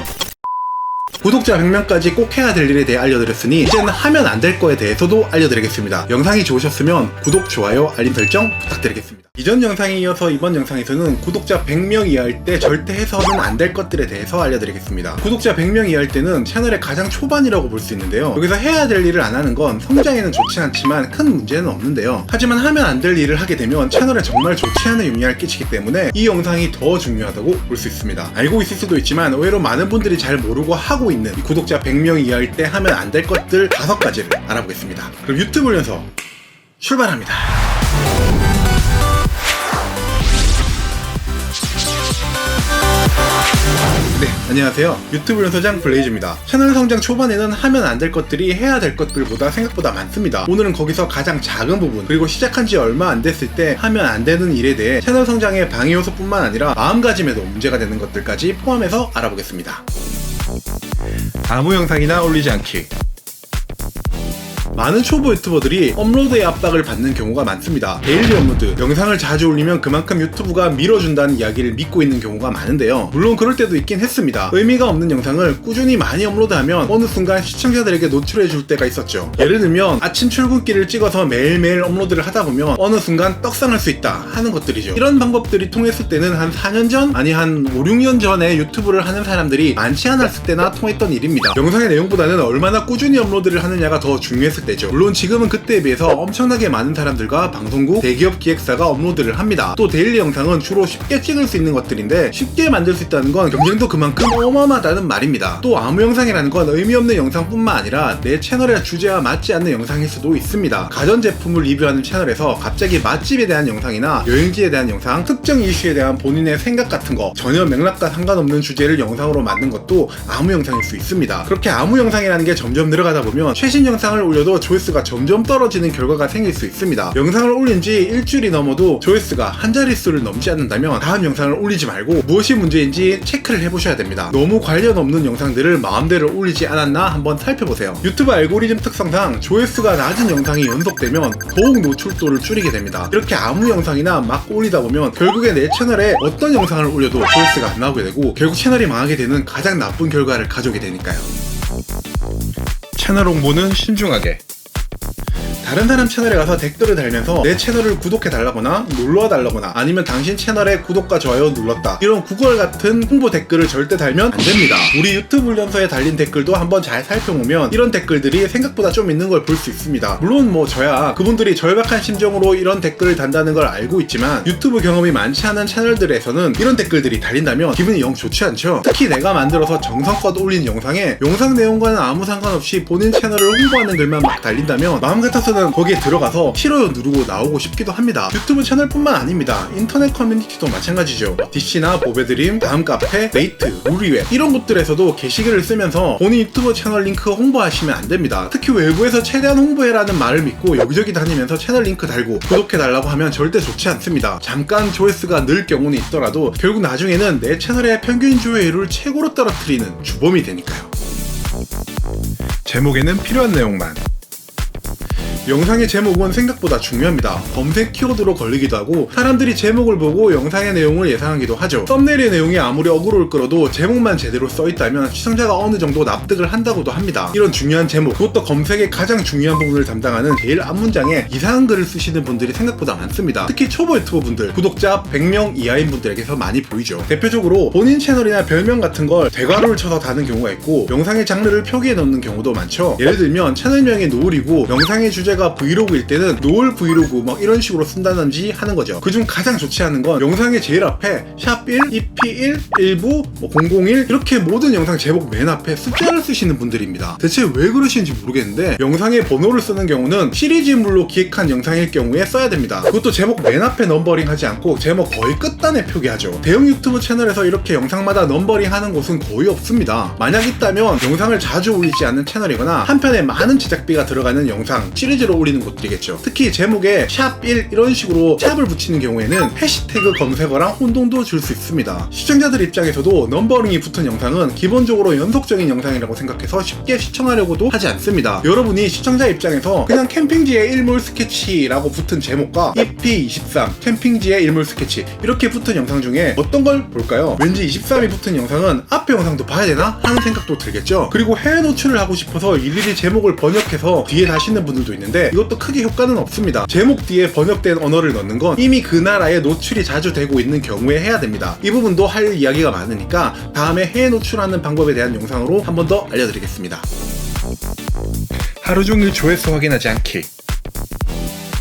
구독자 100명까지 꼭 해야 될 일에 대해 알려드렸으니 이제는 하면 안 될 거에 대해서도 알려드리겠습니다. 영상이 좋으셨으면 구독, 좋아요, 알림 설정 부탁드리겠습니다. 이전 영상에 이어서 이번 영상에서는 구독자 100명 이하일 때 절대 해서는 안 될 것들에 대해서 알려드리겠습니다. 구독자 100명 이하일 때는 채널의 가장 초반이라고 볼 수 있는데요. 여기서 해야 될 일을 안 하는 건 성장에는 좋지 않지만 큰 문제는 없는데요. 하지만 하면 안 될 일을 하게 되면 채널에 정말 좋지 않은 영향을 끼치기 때문에 이 영상이 더 중요하다고 볼 수 있습니다. 알고 있을 수도 있지만 의외로 많은 분들이 잘 모르고 하고 있는 구독자 100명 이하일 때 하면 안 될 것들 5가지를 알아보겠습니다. 그럼 유튜브 연서 출발합니다. 네, 안녕하세요. 유튜브 연서장 블레이즈입니다. 채널 성장 초반에는 하면 안 될 것들이 해야 될 것들보다 생각보다 많습니다. 오늘은 거기서 가장 작은 부분, 그리고 시작한 지 얼마 안 됐을 때 하면 안 되는 일에 대해 채널 성장의 방해 요소뿐만 아니라 마음가짐에도 문제가 되는 것들까지 포함해서 알아보겠습니다. 아무 영상이나 올리지 않기. 많은 초보 유튜버들이 업로드의 압박을 받는 경우가 많습니다. 데일리 업로드, 영상을 자주 올리면 그만큼 유튜브가 밀어준다는 이야기를 믿고 있는 경우가 많은데요. 물론 그럴 때도 있긴 했습니다. 의미가 없는 영상을 꾸준히 많이 업로드하면 어느 순간 시청자들에게 노출해줄 때가 있었죠. 예를 들면 아침 출근길을 찍어서 매일매일 업로드를 하다 보면 어느 순간 떡상할 수 있다 하는 것들이죠. 이런 방법들이 통했을 때는 한 4년 전? 아니 한 5, 6년 전에 유튜브를 하는 사람들이 많지 않았을 때나 통했던 일입니다. 영상의 내용보다는 얼마나 꾸준히 업로드를 하느냐가 더 중요했을 때죠. 물론 지금은 그때에 비해서 엄청나게 많은 사람들과 방송국, 대기업 기획사가 업로드를 합니다. 또 데일리 영상은 주로 쉽게 찍을 수 있는 것들인데 쉽게 만들 수 있다는 건 경쟁도 그만큼 어마어마하다는 말입니다. 또 아무 영상이라는 건 의미 없는 영상뿐만 아니라 내 채널의 주제와 맞지 않는 영상일 수도 있습니다. 가전제품을 리뷰하는 채널에서 갑자기 맛집에 대한 영상이나 여행지에 대한 영상, 특정 이슈에 대한 본인의 생각 같은 거, 전혀 맥락과 상관없는 주제를 영상으로 만든 것도 아무 영상일 수 있습니다. 그렇게 아무 영상이라는 게 점점 늘어가다 보면 최신 영상을 올려도 조회수가 점점 떨어지는 결과가 생길 수 있습니다. 영상을 올린 지 일주일이 넘어도 조회수가 한 자릿수를 넘지 않는다면 다음 영상을 올리지 말고 무엇이 문제인지 체크를 해보셔야 됩니다. 너무 관련 없는 영상들을 마음대로 올리지 않았나 한번 살펴보세요. 유튜브 알고리즘 특성상 조회수가 낮은 영상이 연속되면 더욱 노출도를 줄이게 됩니다. 이렇게 아무 영상이나 막 올리다 보면 결국에 내 채널에 어떤 영상을 올려도 조회수가 안 나오게 되고 결국 채널이 망하게 되는 가장 나쁜 결과를 가져오게 되니까요. 채널 홍보는 신중하게. 다른 사람 채널에 가서 댓글을 달면서 내 채널을 구독해달라거나 놀러와달라거나 아니면 당신 채널에 구독과 좋아요 눌렀다 이런 구걸 같은 홍보 댓글을 절대 달면 안 됩니다. 우리 유튜브 훈련소에 달린 댓글도 한번 잘 살펴보면 이런 댓글들이 생각보다 좀 있는 걸 볼 수 있습니다. 물론 뭐 저야 그분들이 절박한 심정으로 이런 댓글을 단다는 걸 알고 있지만 유튜브 경험이 많지 않은 채널들에서는 이런 댓글들이 달린다면 기분이 영 좋지 않죠. 특히 내가 만들어서 정성껏 올린 영상에 영상 내용과는 아무 상관없이 본인 채널을 홍보하는 글만 막 달린다면 마음 같아서는 거기에 들어가서 싫어요 누르고 나오고 싶기도 합니다. 유튜브 채널뿐만 아닙니다. 인터넷 커뮤니티도 마찬가지죠. DC나 보배드림, 다음 카페, 레이트, 우리웹 이런 곳들에서도 게시글을 쓰면서 본인 유튜브 채널 링크 홍보하시면 안 됩니다. 특히 외부에서 최대한 홍보해라는 말을 믿고 여기저기 다니면서 채널 링크 달고 구독해달라고 하면 절대 좋지 않습니다. 잠깐 조회수가 늘 경우는 있더라도 결국 나중에는 내 채널의 평균 조회율을 최고로 떨어뜨리는 주범이 되니까요. 제목에는 필요한 내용만. 영상의 제목은 생각보다 중요합니다. 검색 키워드로 걸리기도 하고 사람들이 제목을 보고 영상의 내용을 예상하기도 하죠. 썸네일의 내용이 아무리 어그로를 끌어도 제목만 제대로 써있다면 시청자가 어느 정도 납득을 한다고도 합니다. 이런 중요한 제목, 그것도 검색의 가장 중요한 부분을 담당하는 제일 앞문장에 이상한 글을 쓰시는 분들이 생각보다 많습니다. 특히 초보 유튜버 분들, 구독자 100명 이하인 분들에게서 많이 보이죠. 대표적으로 본인 채널이나 별명 같은 걸 대괄호를 쳐서 다는 경우가 있고 영상의 장르를 표기해 놓는 경우도 많죠. 예를 들면 채널명이 노을이고 영상의 주제가 때가 브이로그일 때는 노을 브이로그 막 이런 식으로 쓴다든지 하는 거죠. 그중 가장 좋지 않은 건 영상의 제일 앞에 샵1, EP1, 1부, 001 이렇게 모든 영상 제목 맨 앞에 숫자를 쓰시는 분들입니다. 대체 왜 그러시는지 모르겠는데 영상에 번호를 쓰는 경우는 시리즈물로 기획한 영상일 경우에 써야 됩니다. 그것도 제목 맨 앞에 넘버링 하지 않고 제목 거의 끝단에 표기하죠. 대형 유튜브 채널에서 이렇게 영상마다 넘버링 하는 곳은 거의 없습니다. 만약 있다면 영상을 자주 올리지 않는 채널이거나 한 편에 많은 제작비가 들어가는 영상 시리즈로 올리는 곳들이겠죠. 특히 제목에 샵1 이런 식으로 샵을 붙이는 경우에는 해시태그 검색어랑 혼동도 줄 수 있습니다. 시청자들 입장에서도 넘버링이 붙은 영상은 기본적으로 연속적인 영상이라고 생각해서 쉽게 시청하려고도 하지 않습니다. 여러분이 시청자 입장에서 그냥 캠핑지의 일몰 스케치라고 붙은 제목과 EP23 캠핑지의 일몰 스케치 이렇게 붙은 영상 중에 어떤 걸 볼까요? 왠지 23이 붙은 영상은 앞에 영상도 봐야 되나? 하는 생각도 들겠죠. 그리고 해외 노출을 하고 싶어서 일일이 제목을 번역해서 뒤에 다시는 분들도 있는데 이것도 크게 효과는 없습니다. 제목 뒤에 번역된 언어를 넣는 건 이미 그 나라에 노출이 자주 되고 있는 경우에 해야 됩니다. 이 부분도 할 이야기가 많으니까 다음에 해외 노출하는 방법에 대한 영상으로 한 번 더 알려드리겠습니다. 하루 종일 조회수 확인하지 않기.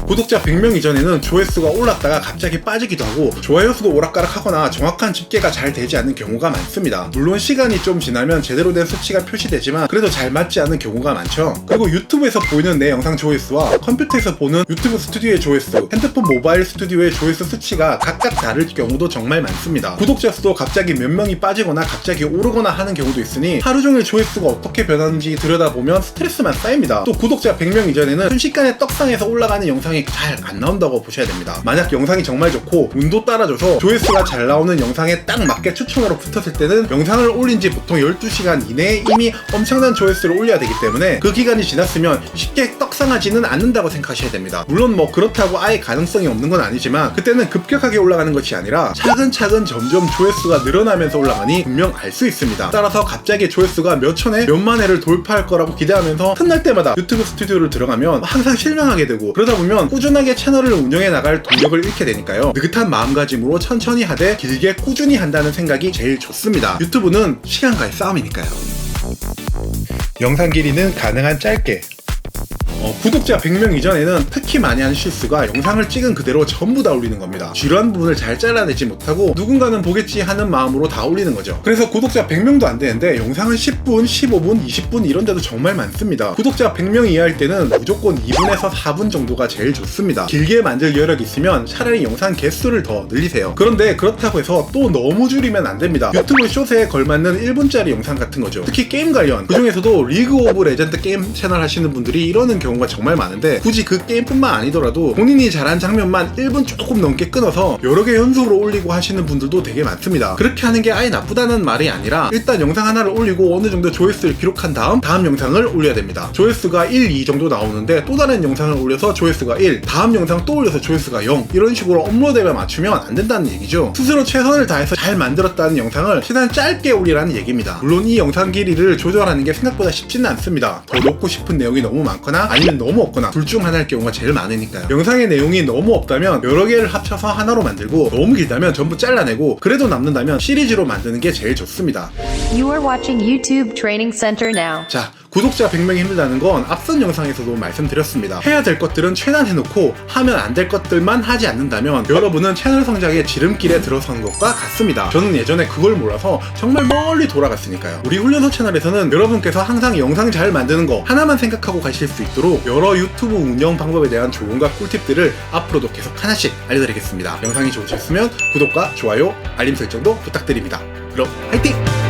구독자 100명 이전에는 조회수가 올랐다가 갑자기 빠지기도 하고 좋아요 수도 오락가락하거나 정확한 집계가 잘 되지 않는 경우가 많습니다. 물론 시간이 좀 지나면 제대로 된 수치가 표시되지만 그래도 잘 맞지 않는 경우가 많죠. 그리고 유튜브에서 보이는 내 영상 조회수와 컴퓨터에서 보는 유튜브 스튜디오의 조회수, 핸드폰 모바일 스튜디오의 조회수 수치가 각각 다를 경우도 정말 많습니다. 구독자 수도 갑자기 몇 명이 빠지거나 갑자기 오르거나 하는 경우도 있으니 하루 종일 조회수가 어떻게 변하는지 들여다보면 스트레스만 쌓입니다. 또 구독자 100명 이전에는 순식간에 떡상에서 올라가는 영상이 잘 안 나온다고 보셔야 됩니다. 만약 영상이 정말 좋고 운도 따라줘서 조회수가 잘 나오는 영상에 딱 맞게 추천어로 붙었을 때는 영상을 올린 지 보통 12시간 이내에 이미 엄청난 조회수를 올려야 되기 때문에 그 기간이 지났으면 쉽게 떡상하지는 않는다고 생각하셔야 됩니다. 물론 뭐 그렇다고 아예 가능성이 없는 건 아니지만 그때는 급격하게 올라가는 것이 아니라 차근차근 점점 조회수가 늘어나면서 올라가니 분명 알 수 있습니다. 따라서 갑자기 조회수가 몇 천회, 몇만 회를 돌파할 거라고 기대하면서 틈날 때마다 유튜브 스튜디오를 들어가면 항상 실망하게 되고 그러다 보면 꾸준하게 채널을 운영해 나갈 동력을 잃게 되니까요. 느긋한 마음가짐으로 천천히 하되 길게 꾸준히 한다는 생각이 제일 좋습니다. 유튜브는 시간과의 싸움이니까요. 영상 길이는 가능한 짧게. 구독자 100명 이전에는 특히 많이 하는 실수가 영상을 찍은 그대로 전부 다 올리는 겁니다. 지루한 부분을 잘 잘라내지 못하고 누군가는 보겠지 하는 마음으로 다 올리는 거죠. 그래서 구독자 100명도 안 되는데 영상은 10분, 15분, 20분 이런 데도 정말 많습니다. 구독자 100명 이하일 때는 무조건 2분에서 4분 정도가 제일 좋습니다. 길게 만들 여력이 있으면 차라리 영상 개수를 더 늘리세요. 그런데 그렇다고 해서 또 너무 줄이면 안 됩니다. 유튜브 숏에 걸맞는 1분짜리 영상 같은 거죠. 특히 게임 관련, 그 중에서도 리그 오브 레전드 게임 채널 하시는 분들이 이러는 경우가 정말 많은데 굳이 그 게임뿐만 아니더라도 본인이 잘한 장면만 1분 조금 넘게 끊어서 여러 개 연속으로 올리고 하시는 분들도 되게 많습니다. 그렇게 하는 게 아예 나쁘다는 말이 아니라 일단 영상 하나를 올리고 어느 정도 조회수를 기록한 다음 영상을 올려야 됩니다. 조회수가 1, 2 정도 나오는데 또 다른 영상을 올려서 조회수가 1, 다음 영상 또 올려서 조회수가 0 이런 식으로 업로드에 맞추면 안 된다는 얘기죠. 스스로 최선을 다해서 잘 만들었다는 영상을 최대한 짧게 올리라는 얘기입니다. 물론 이 영상 길이를 조절하는 게 생각보다 쉽지는 않습니다. 더 넣고 싶은 내용이 너무 많거나 아니면 너무 없거나 둘 중 하나일 경우가 제일 많으니까요. 영상의 내용이 너무 없다면 여러 개를 합쳐서 하나로 만들고 너무 길다면 전부 잘라내고 그래도 남는다면 시리즈로 만드는 게 제일 좋습니다. You are watching YouTube Training Center now. 자, 구독자 100명이 힘들다는 건 앞선 영상에서도 말씀드렸습니다. 해야 될 것들은 최대한 해놓고 하면 안 될 것들만 하지 않는다면 여러분은 채널 성장의 지름길에 들어선 것과 같습니다. 저는 예전에 그걸 몰라서 정말 멀리 돌아갔으니까요. 우리 훈련소 채널에서는 여러분께서 항상 영상 잘 만드는 거 하나만 생각하고 가실 수 있도록 여러 유튜브 운영 방법에 대한 조언과 꿀팁들을 앞으로도 계속 하나씩 알려드리겠습니다. 영상이 좋으셨으면 구독과 좋아요, 알림 설정도 부탁드립니다. 그럼 화이팅!